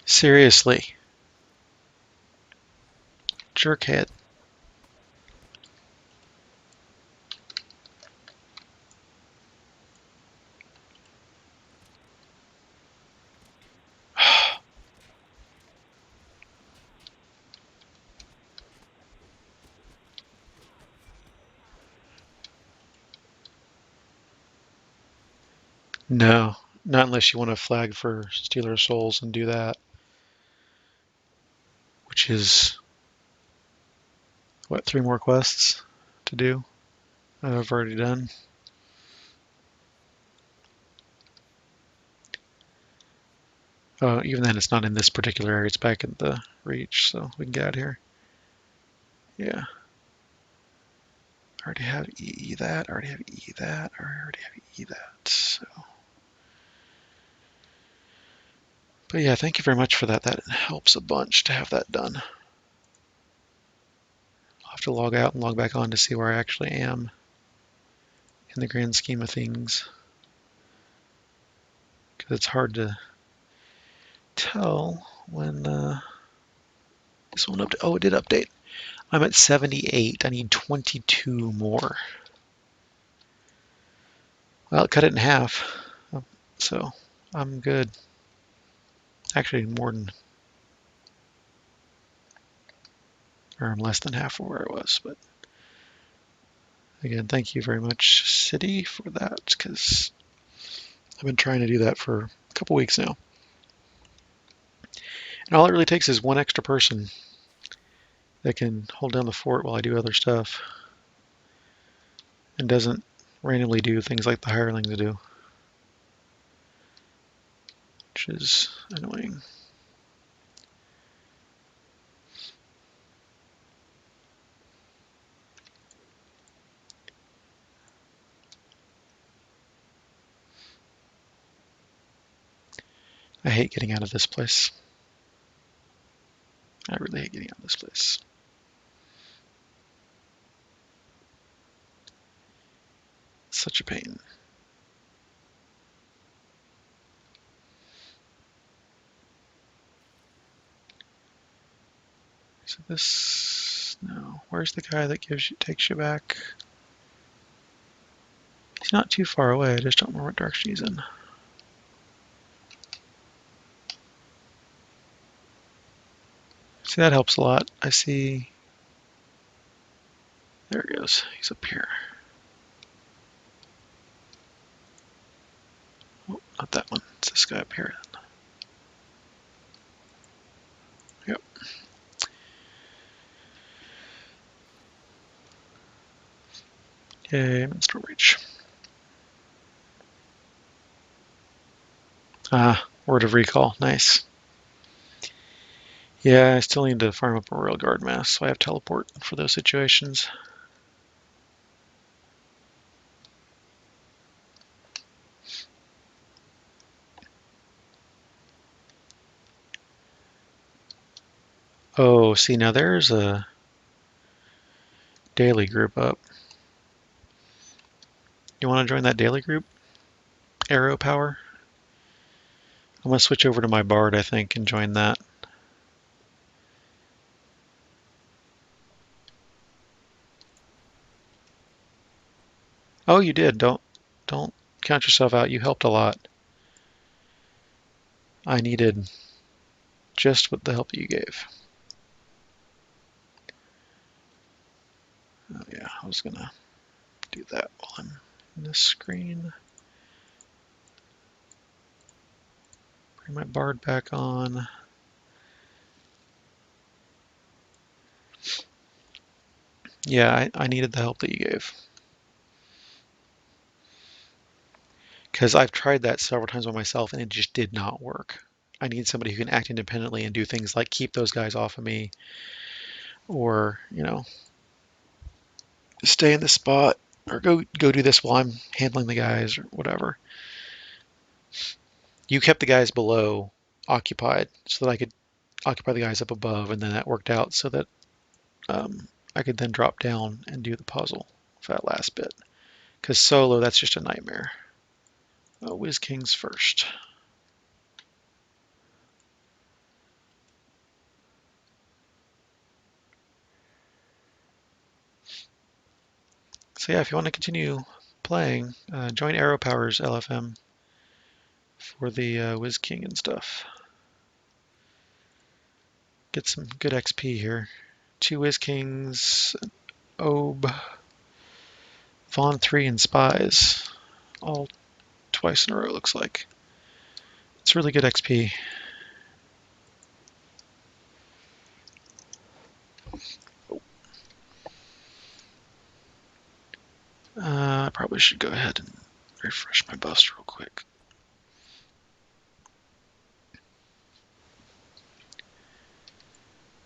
Seriously. Jerkhead. No, not unless you want to flag for Stealer of Souls and do that. Which is, what, 3 more quests to do? I've already done. Even then, it's not in this particular area. It's back in the Reach, so we can get out of here. Yeah. I already have E that. I already have E that. I already have E that. So. But yeah, thank you very much for that. That helps a bunch to have that done. I'll have to log out and log back on to see where I actually am in the grand scheme of things. Because it's hard to tell when this one update. Oh, it did update. I'm at 78. I need 22 more. Well, cut it in half. So I'm good. Actually, more than, or I'm less than half of where I was. But again, thank you very much, City, for that, because I've been trying to do that for a couple weeks now. And all it really takes is one extra person that can hold down the fort while I do other stuff and doesn't randomly do things like the hirelings do, which is annoying. I hate getting out of this place. I really hate getting out of this place. It's such a pain. So this, no, where's the guy that takes you back? He's not too far away, I just don't remember what direction he's in. See, that helps a lot. I see, there he goes, he's up here. Oh, not that one, it's this guy up here. Yep. Okay, Minstrel Reach. Ah, Word of Recall. Nice. Yeah, I still need to farm up a Royal Guard Mass, so I have Teleport for those situations. Oh, see, now there's a daily group up. You want to join that daily group? Arrow Power? I'm going to switch over to my Bard, I think, and join that. Oh, you did. Don't count yourself out. You helped a lot. I needed just what the help you gave. Oh yeah, I was gonna do that while I'm in this screen. Bring my Bard back on. Yeah, I needed the help that you gave. Because I've tried that several times by myself and it just did not work. I need somebody who can act independently and do things like keep those guys off of me or, stay in this spot or go do this while I'm handling the guys or whatever. You kept the guys below occupied so that I could occupy the guys up above, and then that worked out so that I could then drop down and do the puzzle for that last bit. Because solo, that's just a nightmare. Whiz Kings first. So yeah, if you want to continue playing, join Arrow Powers LFM for the Whiz King and stuff. Get some good XP here. 2 Whiz Kings, Obe, Vaughn 3, and Spies. All twice in a row, looks like. It's really good XP. I probably should go ahead and refresh my buffs real quick.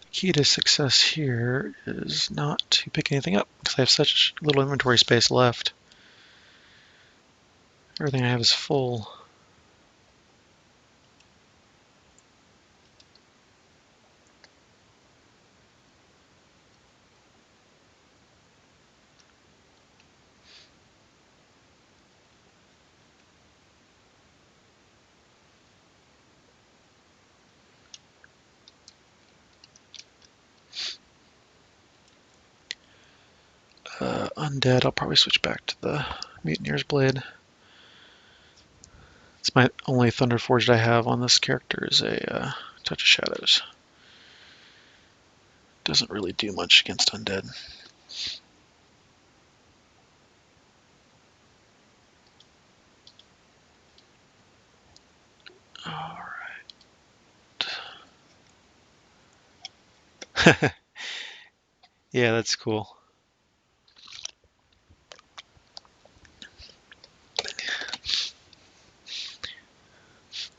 The key to success here is not to pick anything up because I have such little inventory space left. Everything I have is full. Undead, I'll probably switch back to the Mutineer's Blade. It's my only Thunderforged I have on this character is a Touch of Shadows. Doesn't really do much against Undead. Alright. Yeah, that's cool.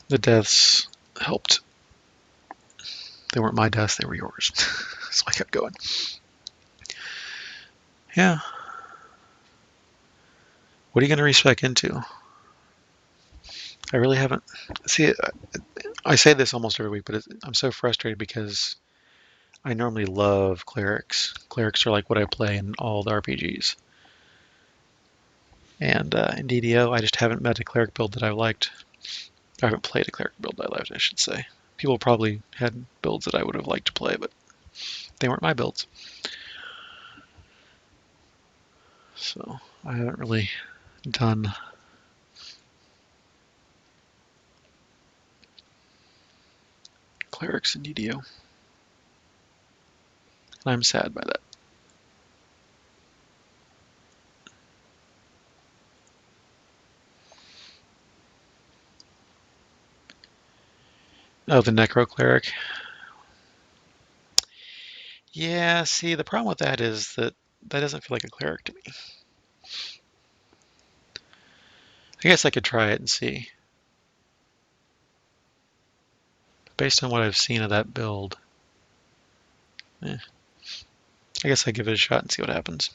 The deaths helped. They weren't my deaths, they were yours. So I kept going. Yeah. What are you going to respec into? I really haven't. See, I say this almost every week, but I'm so frustrated because I normally love clerics. Clerics are like what I play in all the RPGs. And in DDO, I just haven't met a cleric build that I liked. I haven't played a cleric build that I liked, I should say. People probably had builds that I would have liked to play, but they weren't my builds. So I haven't really done clerics in DDO. And I'm sad by that. Oh, the Necro Cleric. Yeah, see, the problem with that is that that doesn't feel like a cleric to me. I guess I could try it and see. Based on what I've seen of that build, I guess I give it a shot and see what happens.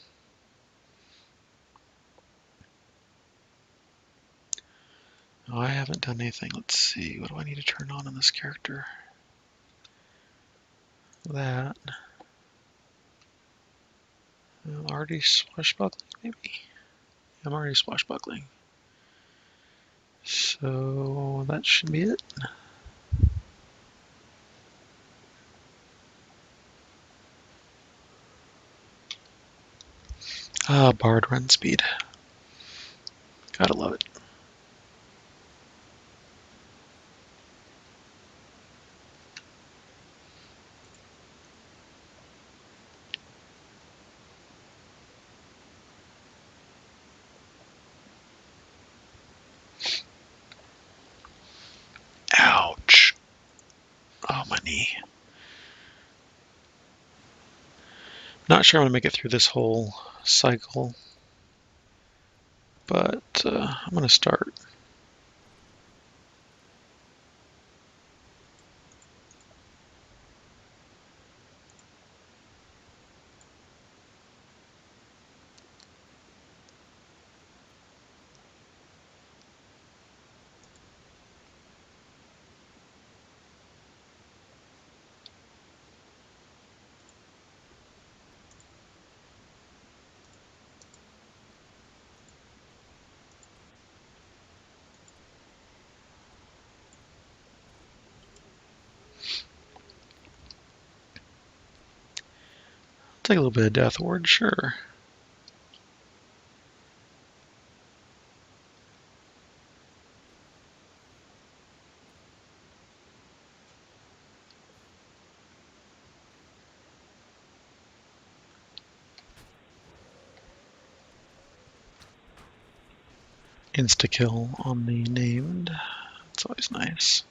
Oh, I haven't done anything. Let's see. What do I need to turn on in this character? That. I'm already swashbuckling, maybe? I'm already swashbuckling. So that should be it. Ah, Bard run speed. Gotta love it. Ouch. Oh, my knee. Not sure I'm going to make it through this whole cycle, but I'm going to start. Take a little bit of Death Ward, sure. Insta-kill on the named. That's always nice.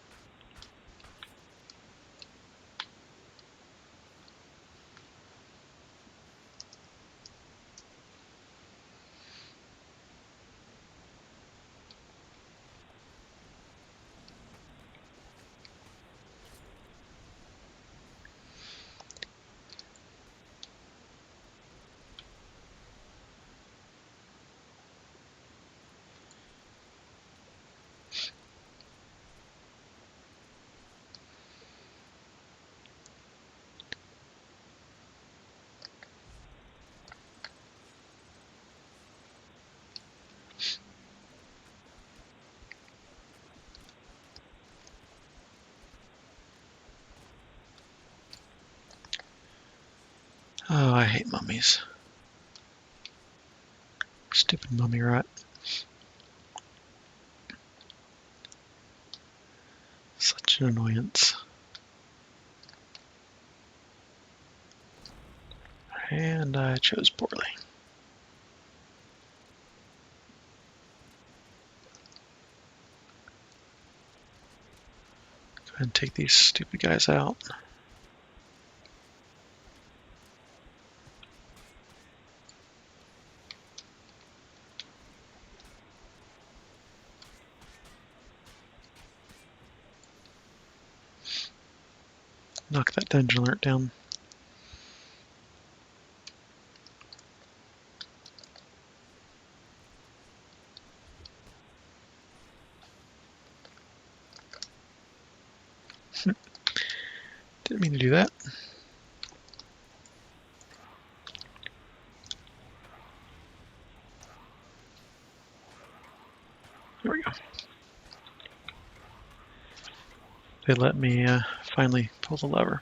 Oh, I hate mummies. Stupid mummy rat. Such an annoyance. And I chose poorly. Go ahead and take these stupid guys out. Knock that dungeon alert down. Didn't mean to do that. There we go. They let me finally pull the lever.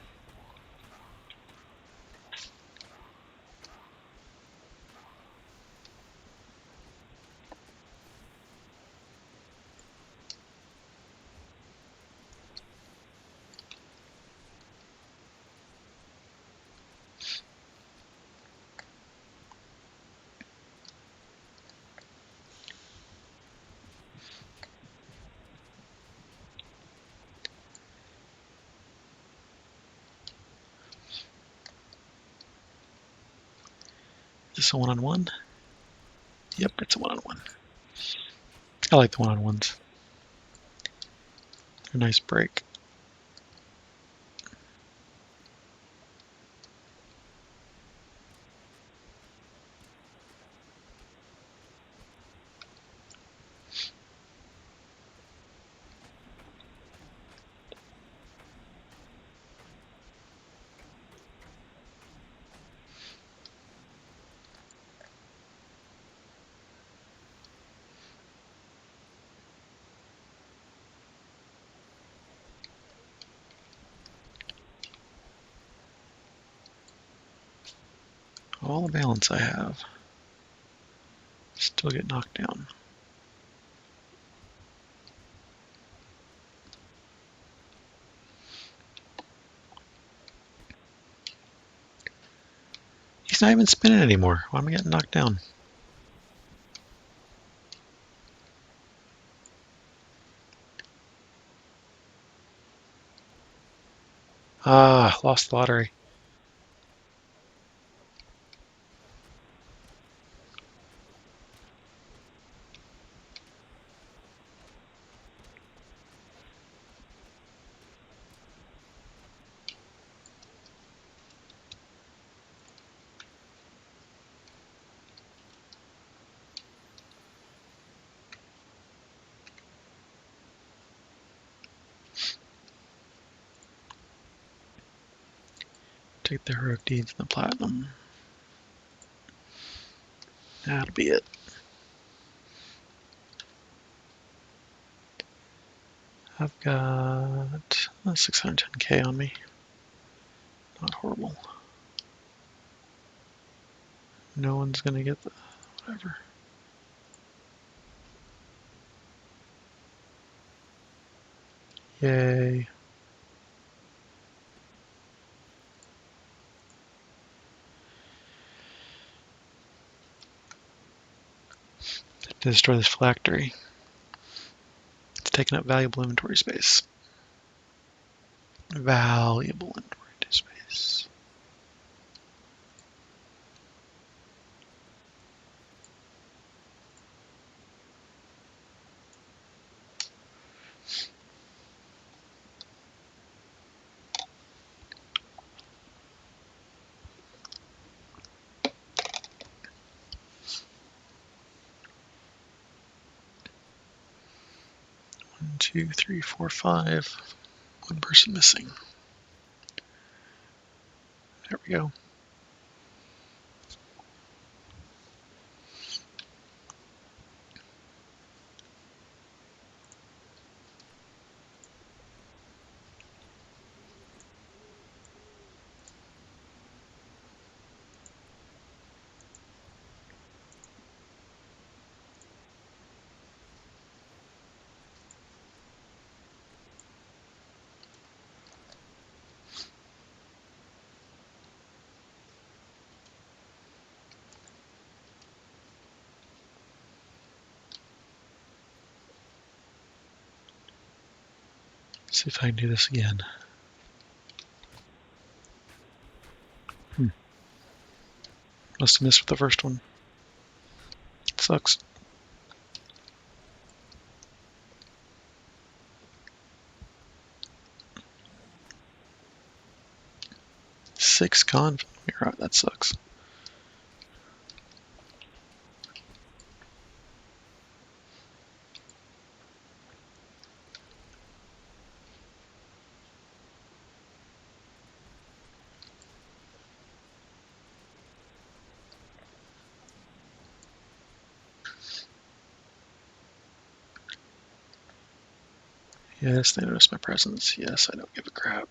Is this a one-on-one? Yep, it's a one-on-one. I like the one-on-ones. They're a nice break. All the balance I have. Still get knocked down. He's not even spinning anymore. Why am I getting knocked down? Ah, lost the lottery. Take the heroic deeds and the platinum. That'll be it. I've got 610k on me. Not horrible. No one's gonna get the whatever. Yay. To destroy this phylactery. It's taking up valuable inventory space. Valuable inventory space. One, two, three, four, five. One person missing. There we go. See if I can do this again. Must have missed with the first one. Sucks. Six con. Right, that sucks. Yes, they noticed my presence. Yes, I don't give a crap.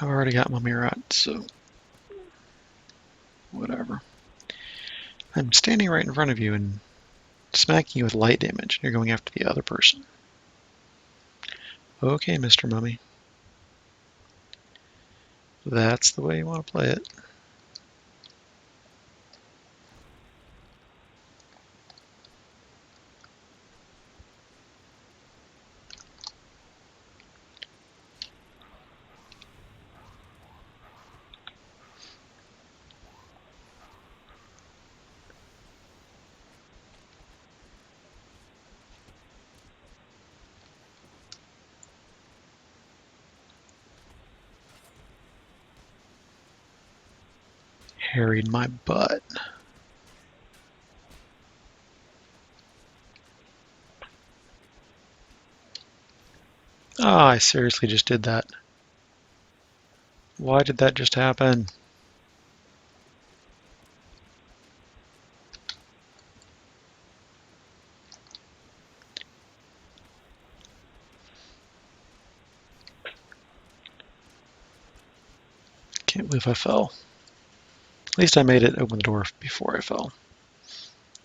I've already got my Murat, so whatever. I'm standing right in front of you and smacking you with light damage. You're going after the other person. Okay, Mr. Mummy. That's the way you want to play it. harried my butt. Ah, I seriously just did that. Why did that just happen? Can't believe I fell. At least I made it open the door before I fell.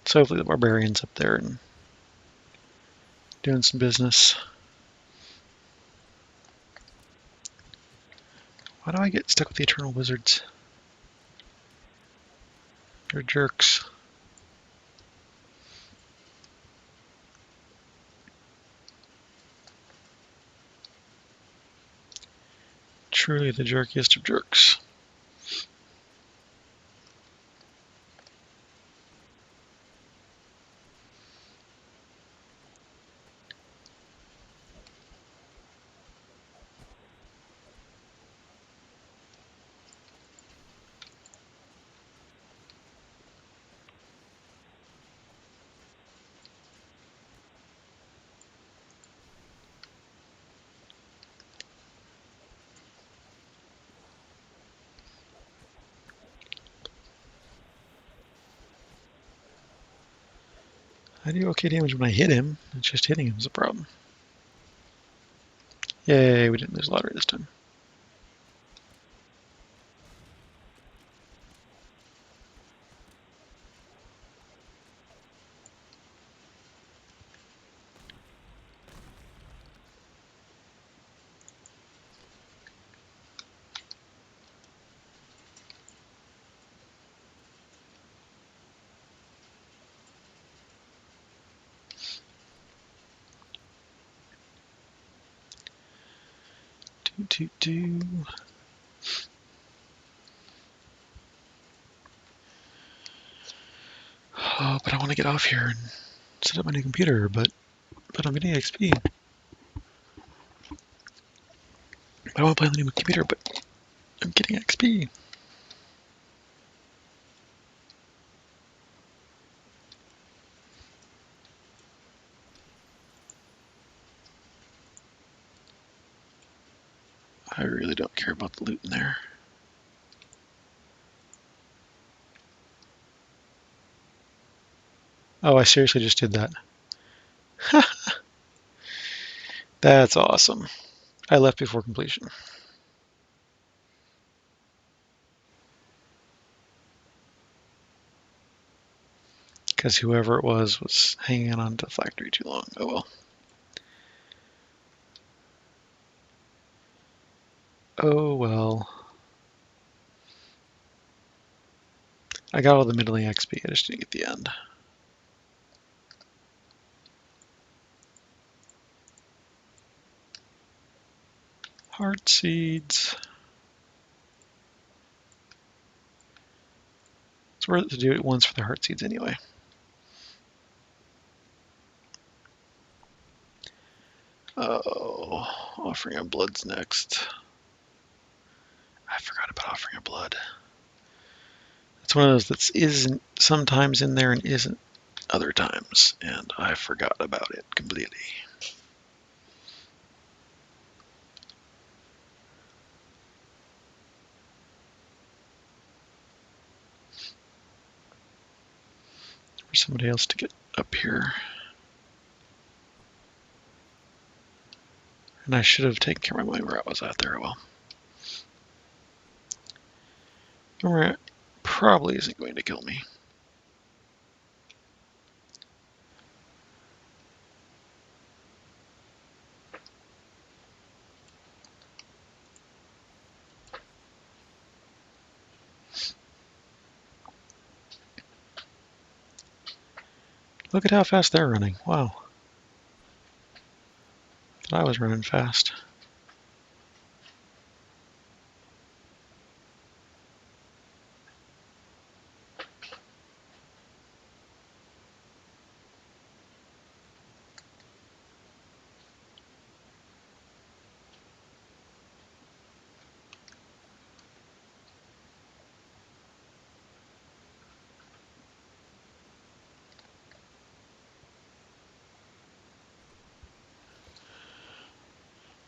So hopefully the barbarian's up there and doing some business. Why do I get stuck with the Eternal Wizards? They're jerks. Truly the jerkiest of jerks. I do okay damage when I hit him. It's just hitting him is a problem. Yay, we didn't lose lottery this time. Do. Oh, but I want to get off here and set up my new computer, but I'm getting XP. I want to play on the new computer, but I'm getting XP. I really don't care about the loot in there. Oh, I seriously just did that. That's awesome. I left before completion. Because whoever it was hanging on to the factory too long. Oh well. Oh well. I got all the middling XP, I just didn't get the end. Heart seeds. It's worth it to do it once for the heart seeds anyway. Oh, offering of blood's next. I forgot about offering of blood. It's one of those that isn't sometimes in there and isn't other times, and I forgot about it completely. For somebody else to get up here. And I should have taken care of my money where I was at there. Well, Rat probably isn't going to kill me. Look at how fast they're running. Wow. I was running fast.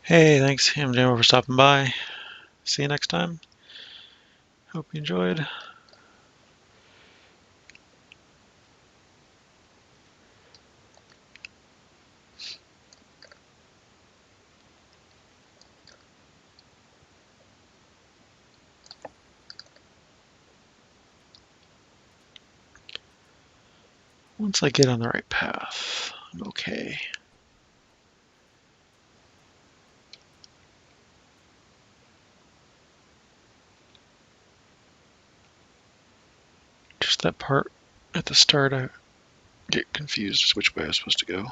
Hey, thanks, Jim, for stopping by. See you next time. Hope you enjoyed. Once I get on the right path, I'm okay. Just that part at the start, I get confused as which way I was supposed to go.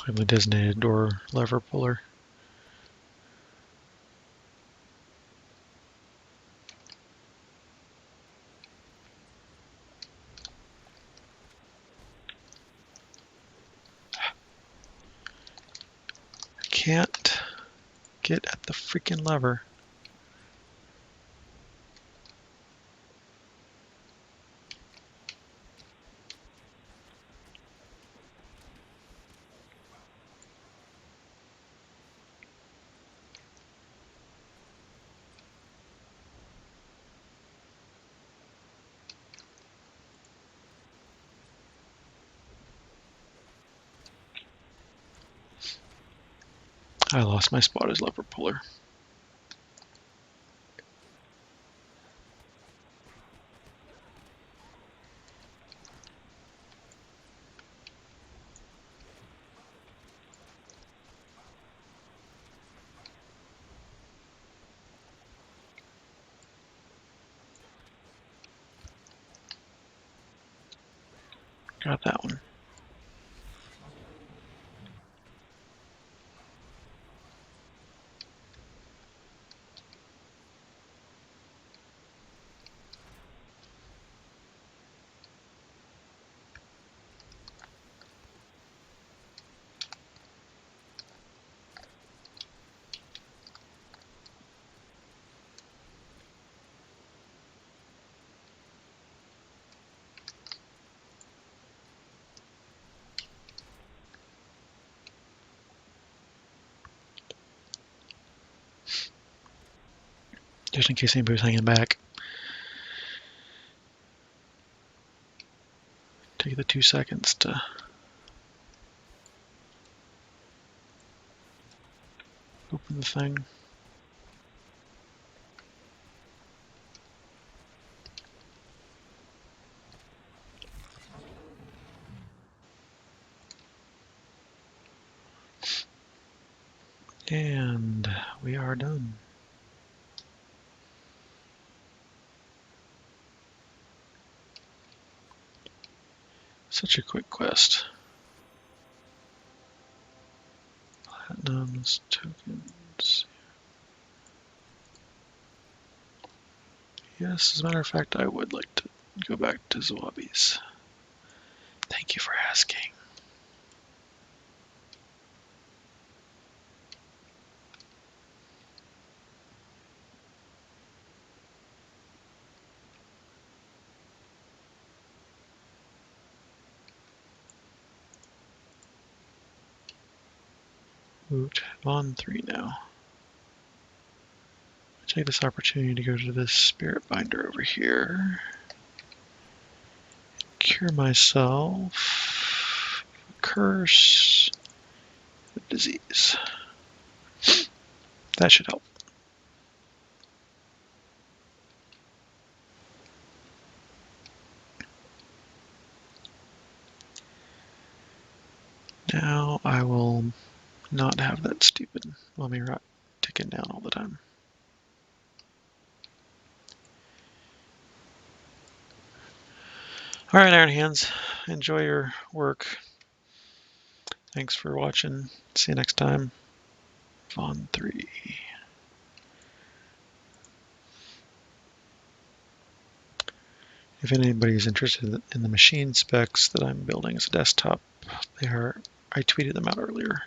I'm the designated door lever puller. I can't get at the freaking lever. I lost my spot as lever puller. Got that one. Just in case anybody's hanging back. Take the 2 seconds to Open the thing. And we are done. Such a quick quest. Platinums, tokens. Yes, as a matter of fact, I would like to go back to Zwabi's. Thank you for asking. Woot, I'm on 3 now. I take this opportunity to go to this spirit binder over here. Cure myself. Curse. Disease. That should help. Now I will not have that stupid mummy rot ticking down all the time. Alright, Iron Hands. Enjoy your work. Thanks for watching. See you next time. Vaughn 3. If anybody's interested in the machine specs that I'm building as a desktop, I tweeted them out earlier.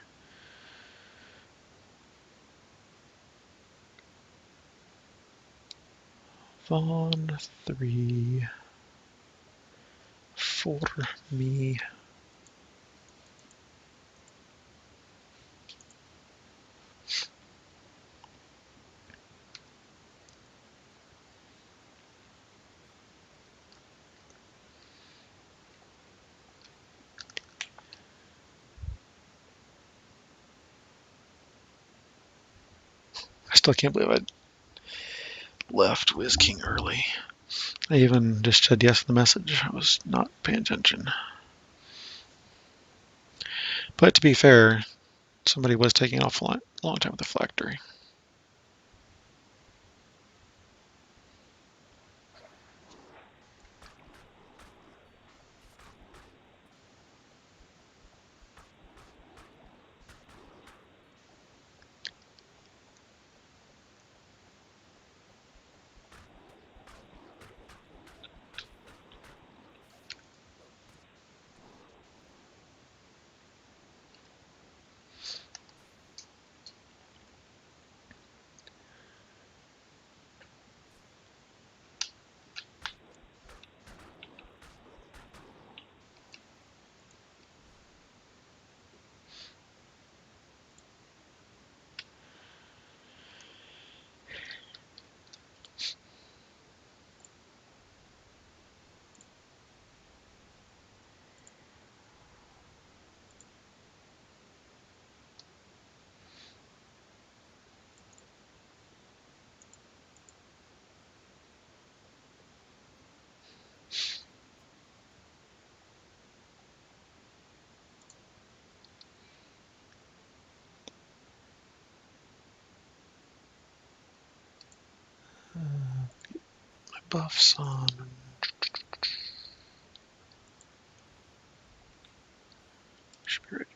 Vaughn 3 for me. I still can't believe I left Wiz King early. I even just said yes to the message. I was not paying attention. But to be fair, somebody was taking off a long time with the phylactery. My buff's on. Should be ready to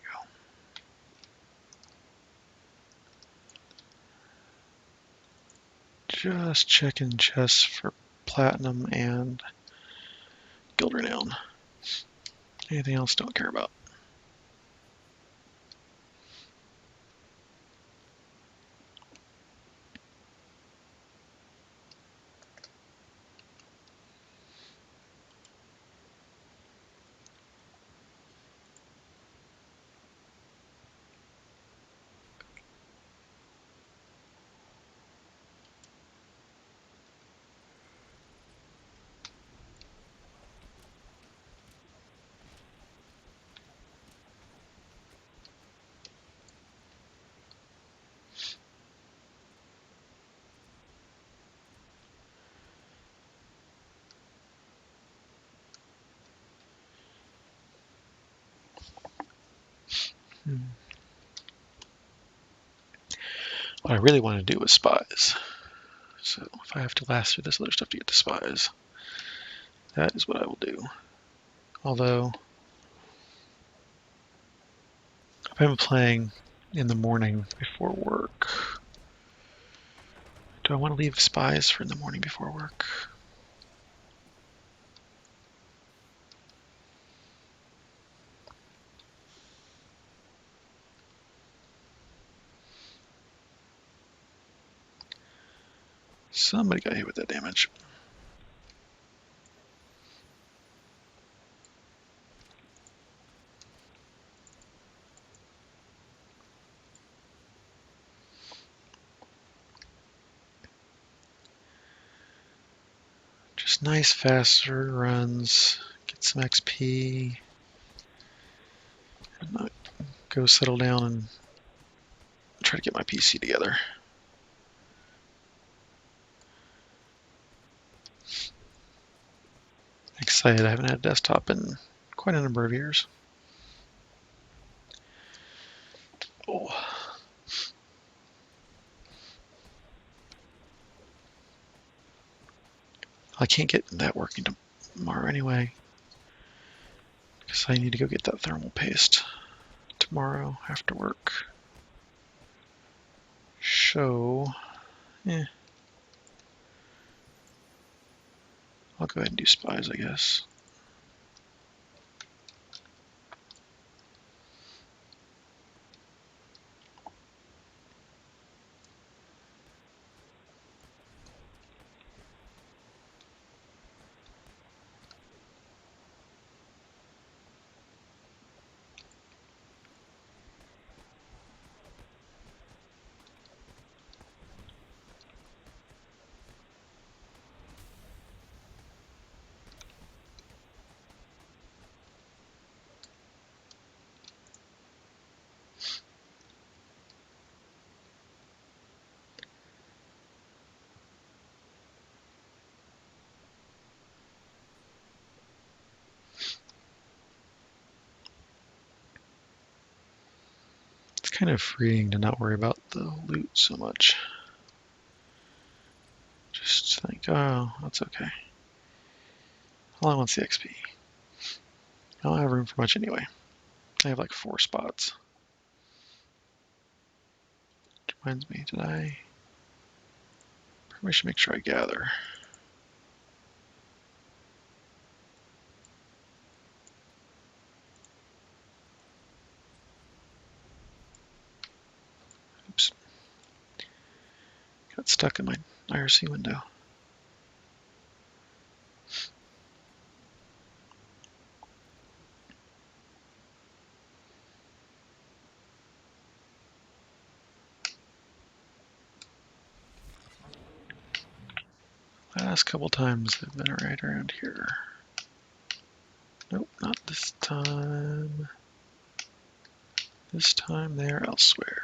go. Just checking chests for platinum and guild renown. Anything else don't care about. What I really want to do is spies. So if I have to last through this other stuff to get to spies, that is what I will do. Although, I've been playing in the morning before work. Do I want to leave spies for in the morning before work? Somebody got hit with that damage. Just nice faster runs, get some XP, and not go settle down and try to get my PC together. Excited, I haven't had a desktop in quite a number of years. Oh. I can't get that working tomorrow anyway, because I need to go get that thermal paste tomorrow after work. So, I'll go ahead and do spies, I guess. It's kind of freeing to not worry about the loot so much. Just think, oh, that's okay. All I want's the XP. I don't have room for much anyway. I have like 4 spots. Which reminds me, did I? Probably should make sure I gather. Oops. Got stuck in my IRC window. Last couple times I've been right around here. Nope, not this time. This time they're elsewhere.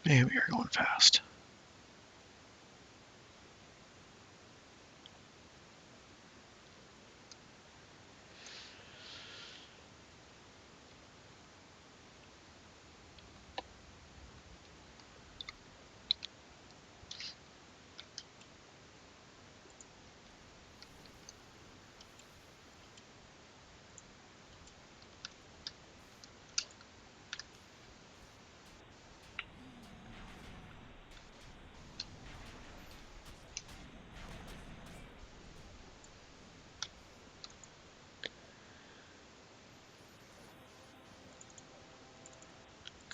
Man, we are going fast.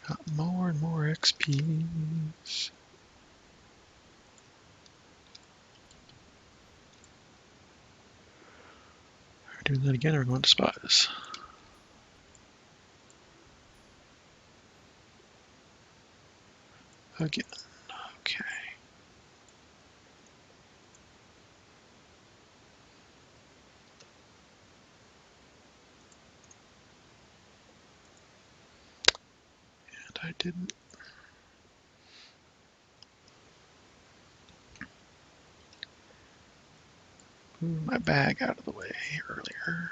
Got more and more XP. We're doing that again, or we're going to spies. Again. Okay. And I didn't. Move my bag out of the way earlier.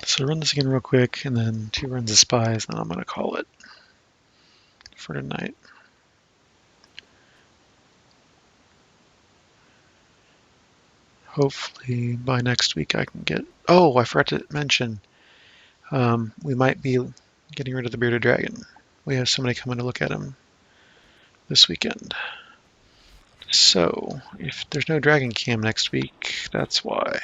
So run this again real quick, and then 2 runs of spies, and I'm going to call it for tonight. Hopefully by next week I can get... Oh, I forgot to mention, we might be getting rid of the bearded dragon. We have somebody coming to look at him this weekend. So, if there's no dragon cam next week, that's why.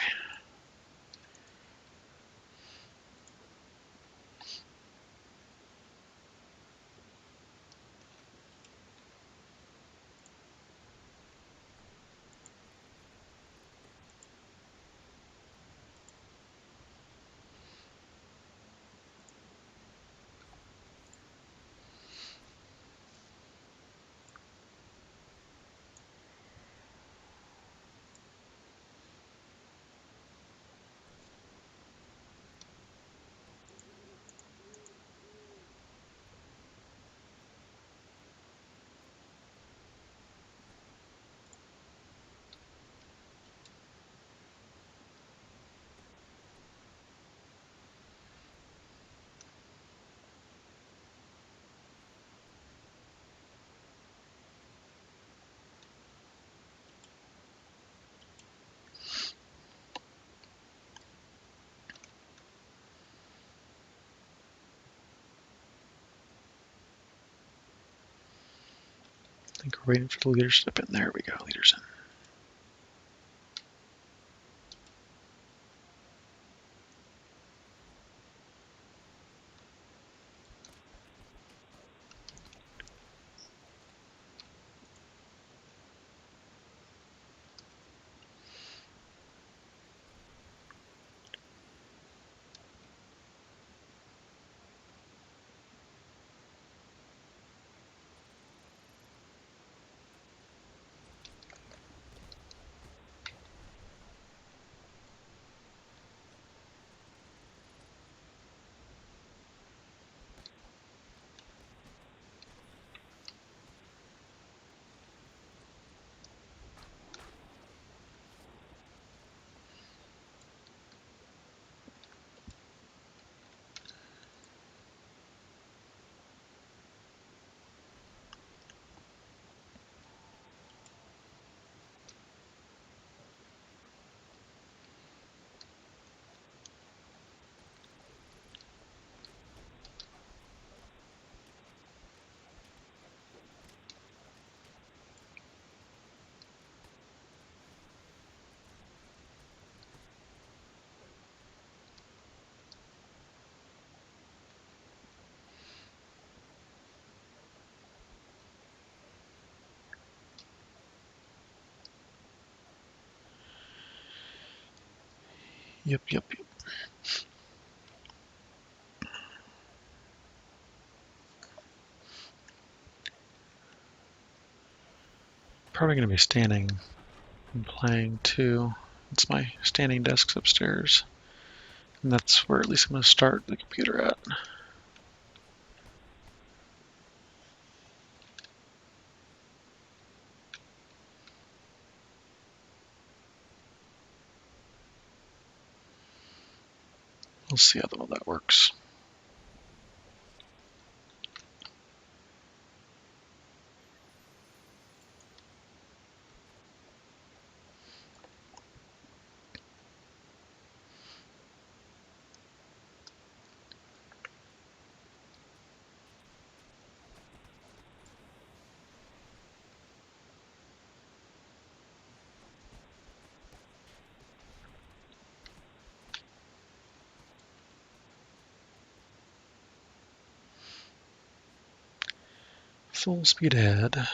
I think we're waiting for the leaders to step in. There we go, leaders in. Yep. Probably going to be standing and playing too. It's my standing desks upstairs. And that's where at least I'm going to start the computer at. We'll see how well that works. Full speed ahead.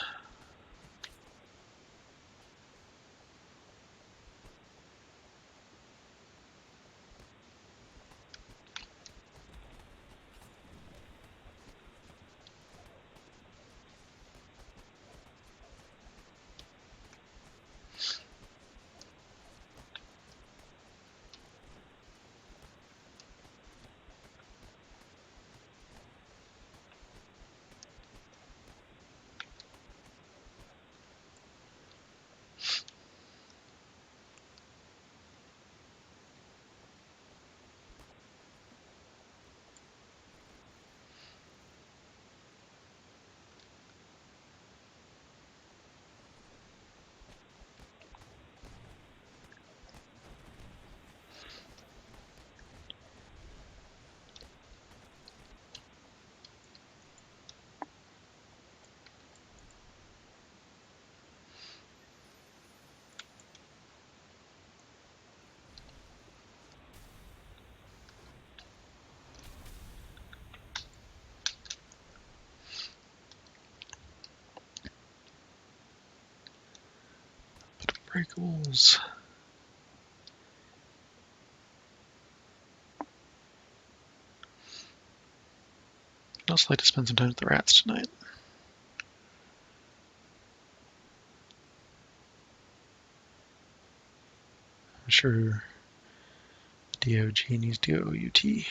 Breakables. I'd also like to spend some time with the rats tonight. I'm sure DOG needs DOUT.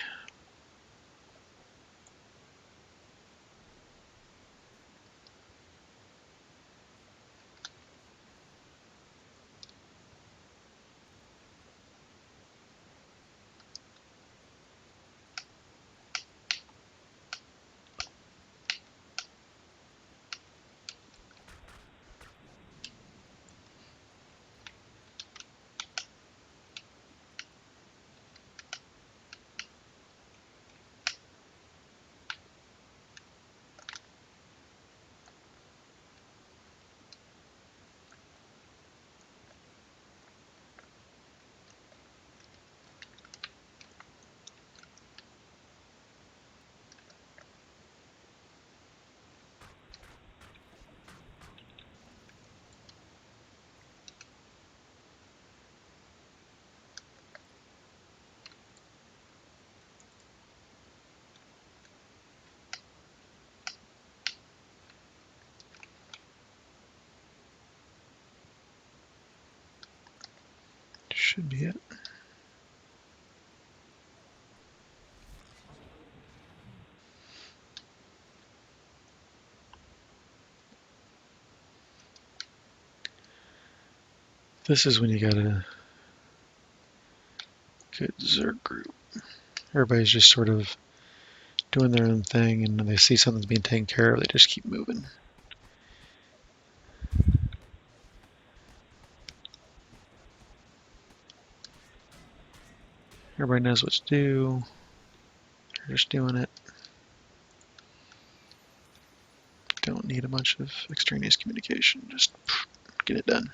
Should be it. This is when you got a good Zerg group. Everybody's just sort of doing their own thing, and when they see something's being taken care of, they just keep moving. Everybody knows what to do. They're just doing it. Don't need a bunch of extraneous communication. Just get it done.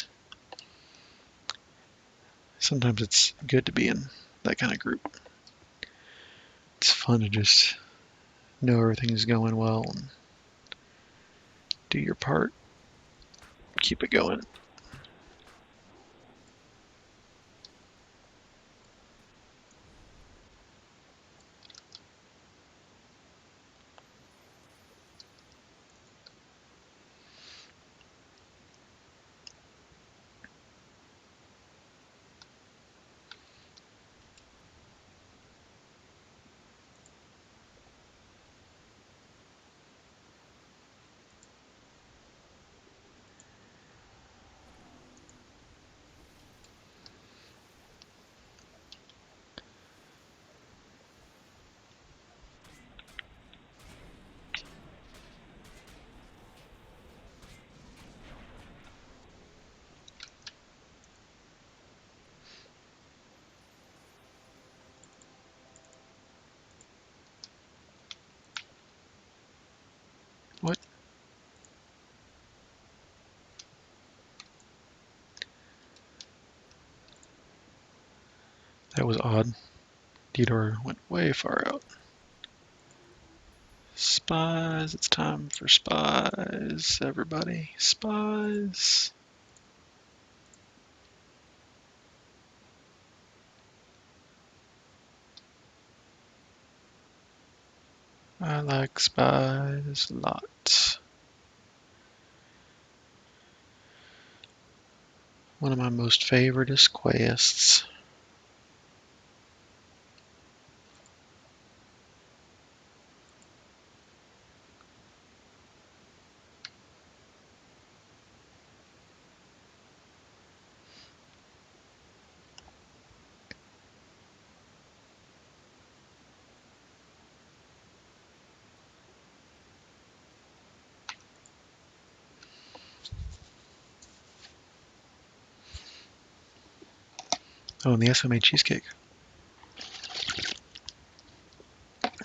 Sometimes it's good to be in that kind of group. It's fun to just know everything's going well and do your part. Keep it going. What? That was odd. Theodore went way far out. Spies, it's time for spies, everybody. Spies. I like spies a lot. One of my most favoriteest quests. Oh, and the SMA cheesecake.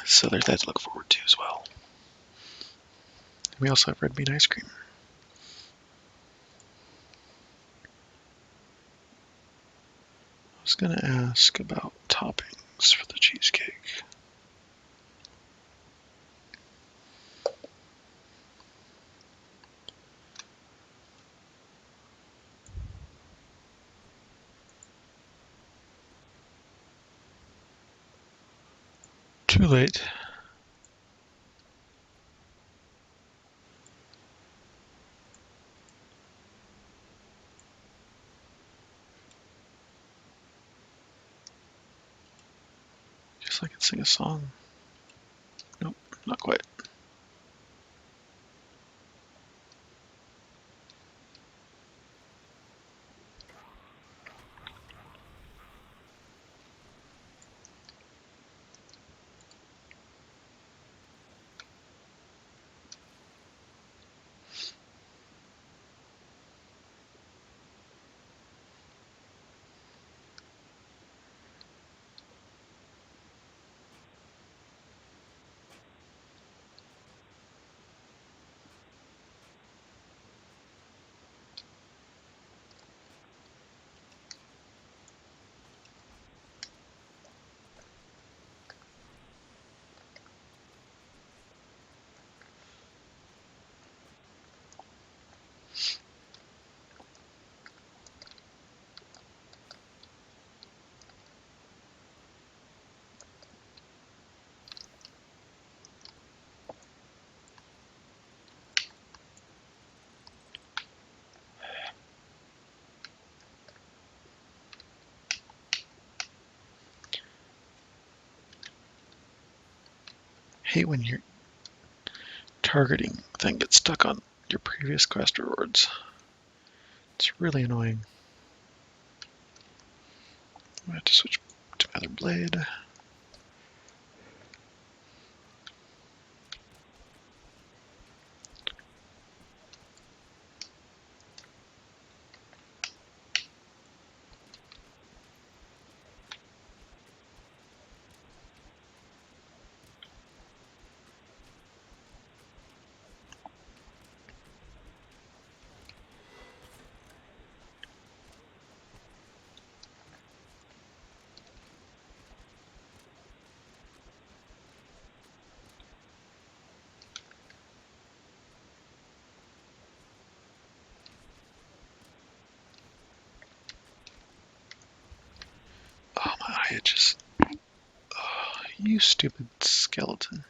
So there's that to look forward to as well. We also have red bean ice cream. I was going to ask about toppings for the cheesecake. Too late. Guess I can sing a song. Nope, not quite. Hate when your targeting thing gets stuck on your previous quest rewards. It's really annoying. I have to switch to my other blade. Oh, my eye itches. Oh, you stupid skeleton.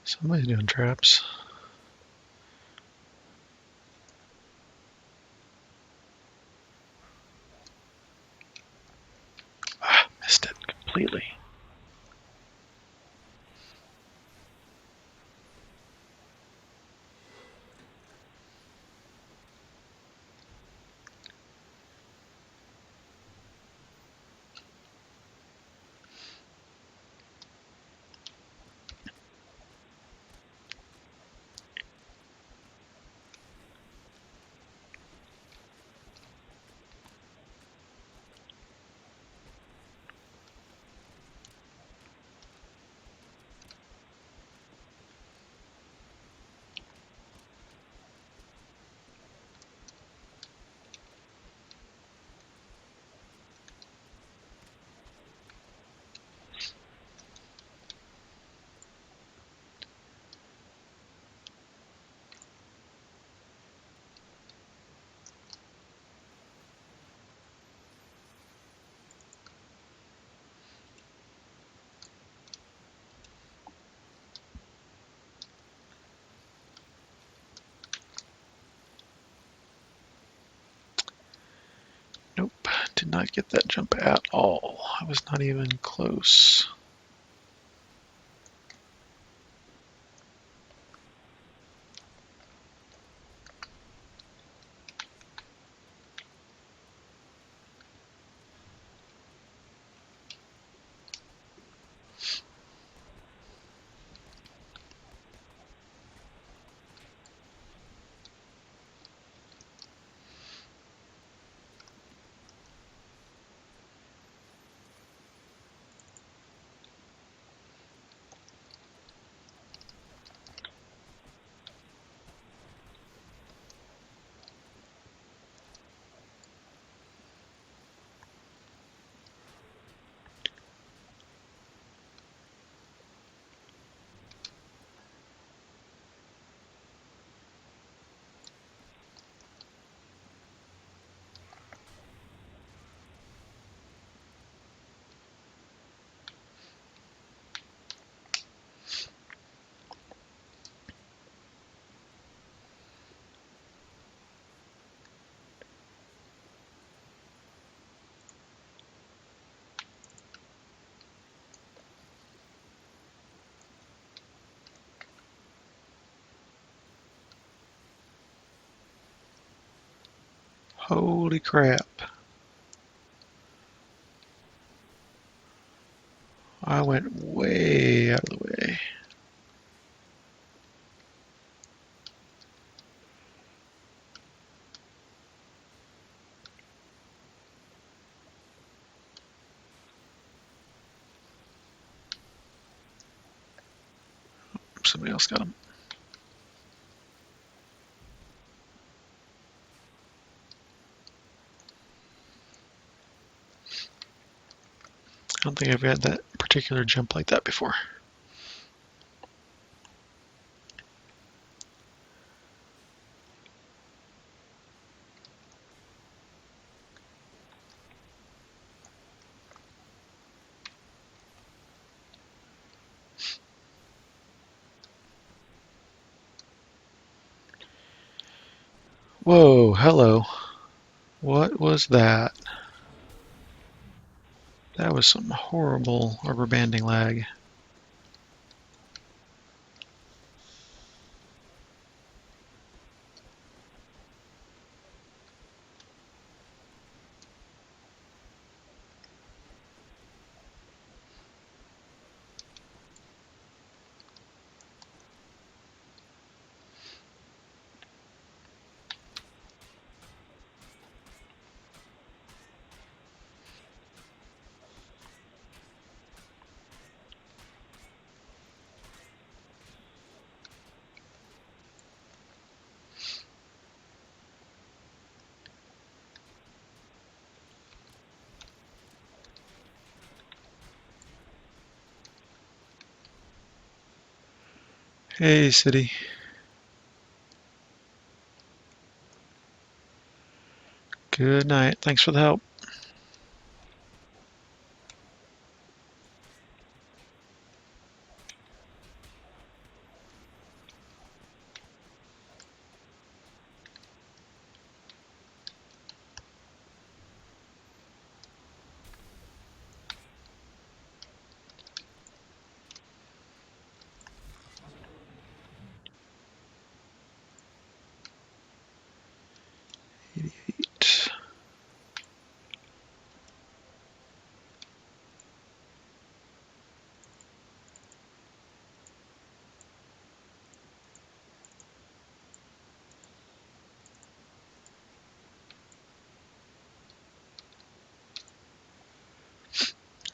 Somebody's doing traps. Ah, missed it completely. Did not get that jump at all. I was not even close. Holy crap. I went way out of the way. Somebody else got him. I don't think I've had that particular jump like that before. Whoa, hello. What was that? That was some horrible rubber banding lag. Hey, City. Good night. Thanks for the help.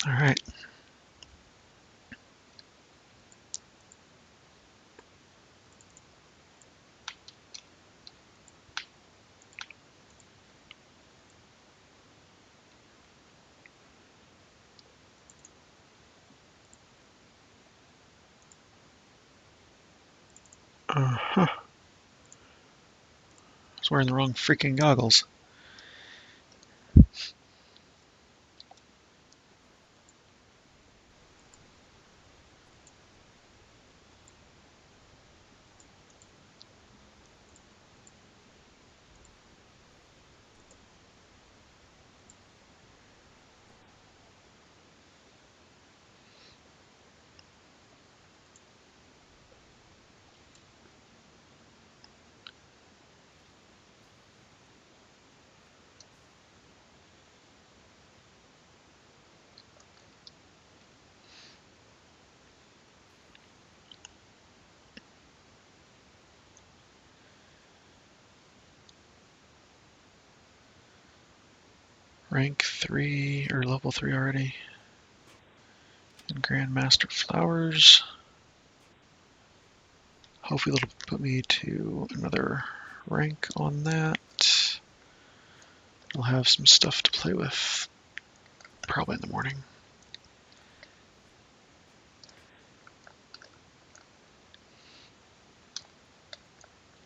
All right. Uh-huh. I was wearing the wrong freaking goggles. Rank 3, or level 3 already. And Grandmaster Flowers. Hopefully it'll put me to another rank on that. I'll have some stuff to play with, probably in the morning.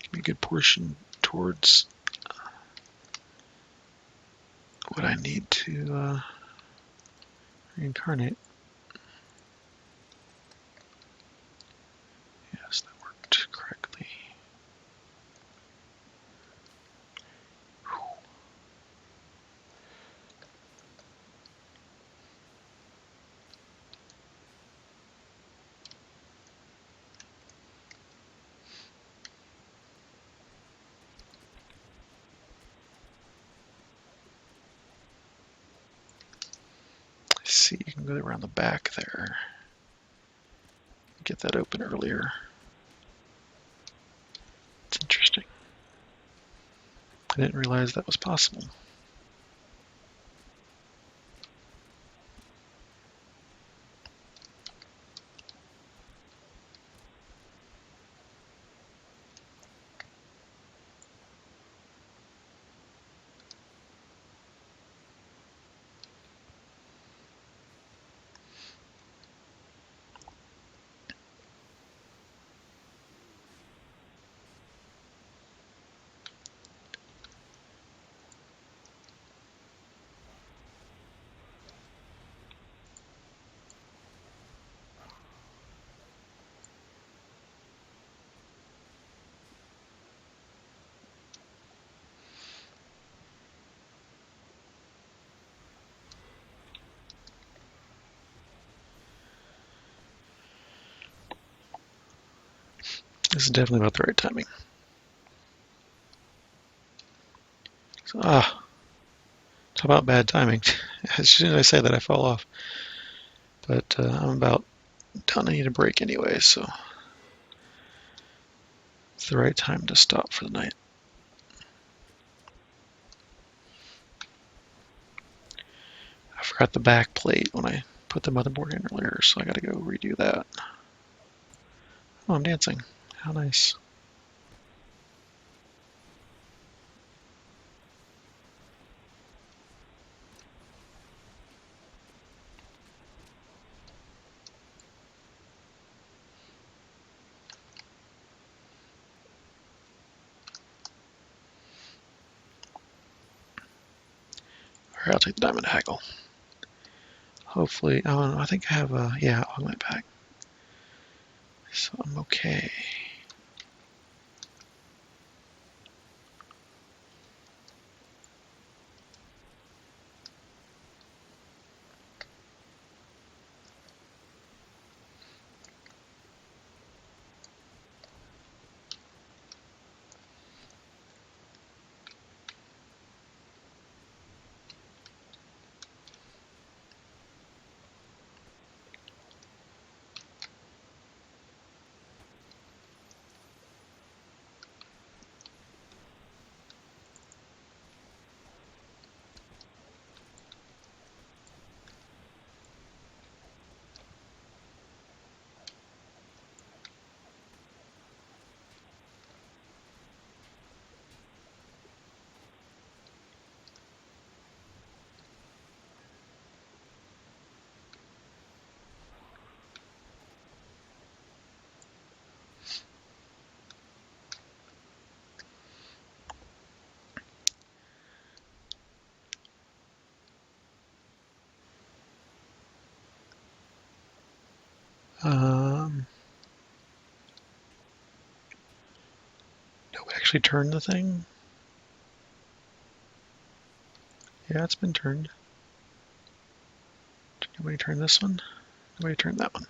Give me a good portion towards what I need to reincarnate. Yes, that worked correctly. See, you can go around the back there. Get that open earlier. It's interesting. I didn't realize that was possible. This is definitely about the right timing. So, talk about bad timing. As soon as I say that, I fall off. But I'm about done. I need a break anyway, so it's the right time to stop for the night. I forgot the back plate when I put the motherboard in earlier, so I gotta go redo that. Oh, I'm dancing. How nice. Alright, I'll take the diamond haggle. Hopefully, oh, I think I have a, yeah, augment pack. So I'm okay. Nobody actually turned the thing? Yeah, it's been turned. Did nobody turn this one? Nobody turned that one.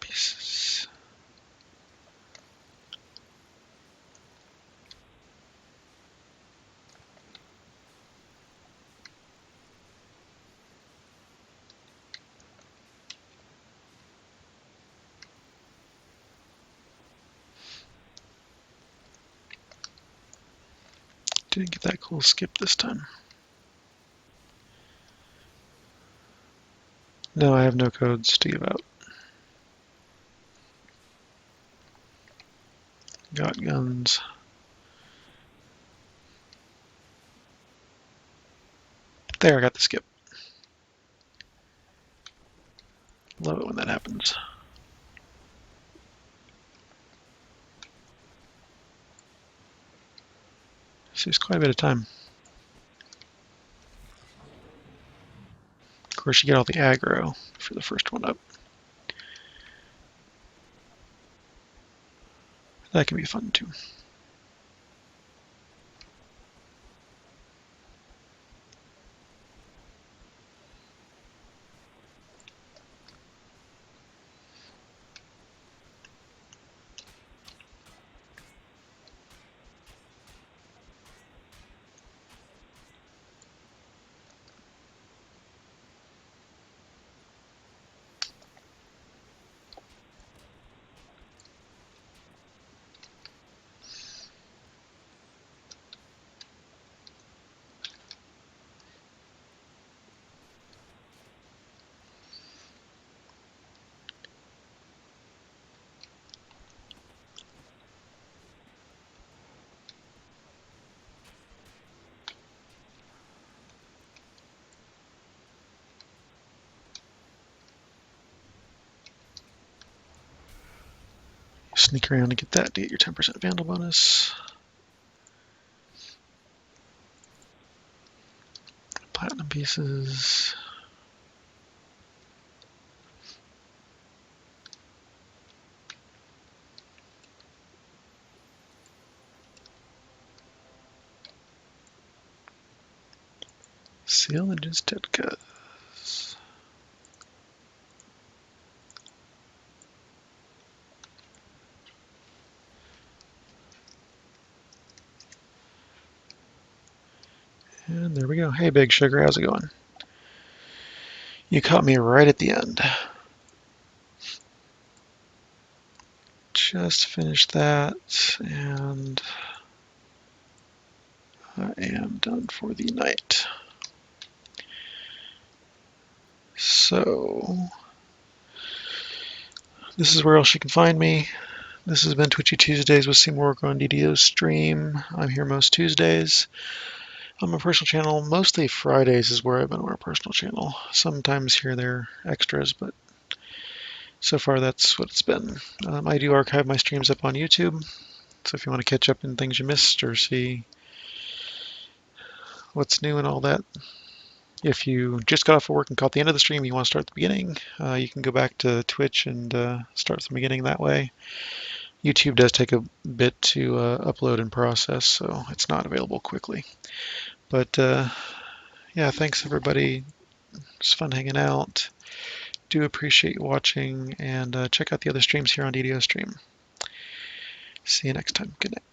Pieces. Didn't get that cool skip this time. No, I have no codes to give out. Got guns. There, I got the skip. Love it when that happens. Saves quite a bit of time. Of course, you get all the aggro for the first one up. That can be fun too. Sneak around to get that to get your 10% vandal bonus. Platinum pieces. Seal and just dead cuts. And there we go. Hey, Big Sugar, how's it going? You caught me right at the end. Just finished that, and I am done for the night. So, this is where else you can find me. This has been Twitchy Tuesdays with Seymour on DDO stream. I'm here most Tuesdays. On my personal channel, mostly Fridays is where I've been on my personal channel. Sometimes here and there extras, but so far that's what it's been. I do archive my streams up on YouTube, so if you want to catch up on things you missed or see what's new and all that, if you just got off of work and caught the end of the stream, you want to start at the beginning, you can go back to Twitch and start from the beginning that way. YouTube does take a bit to upload and process, so it's not available quickly. But yeah, thanks everybody. It's fun hanging out. Do appreciate you watching, and check out the other streams here on DDO Stream. See you next time. Good night.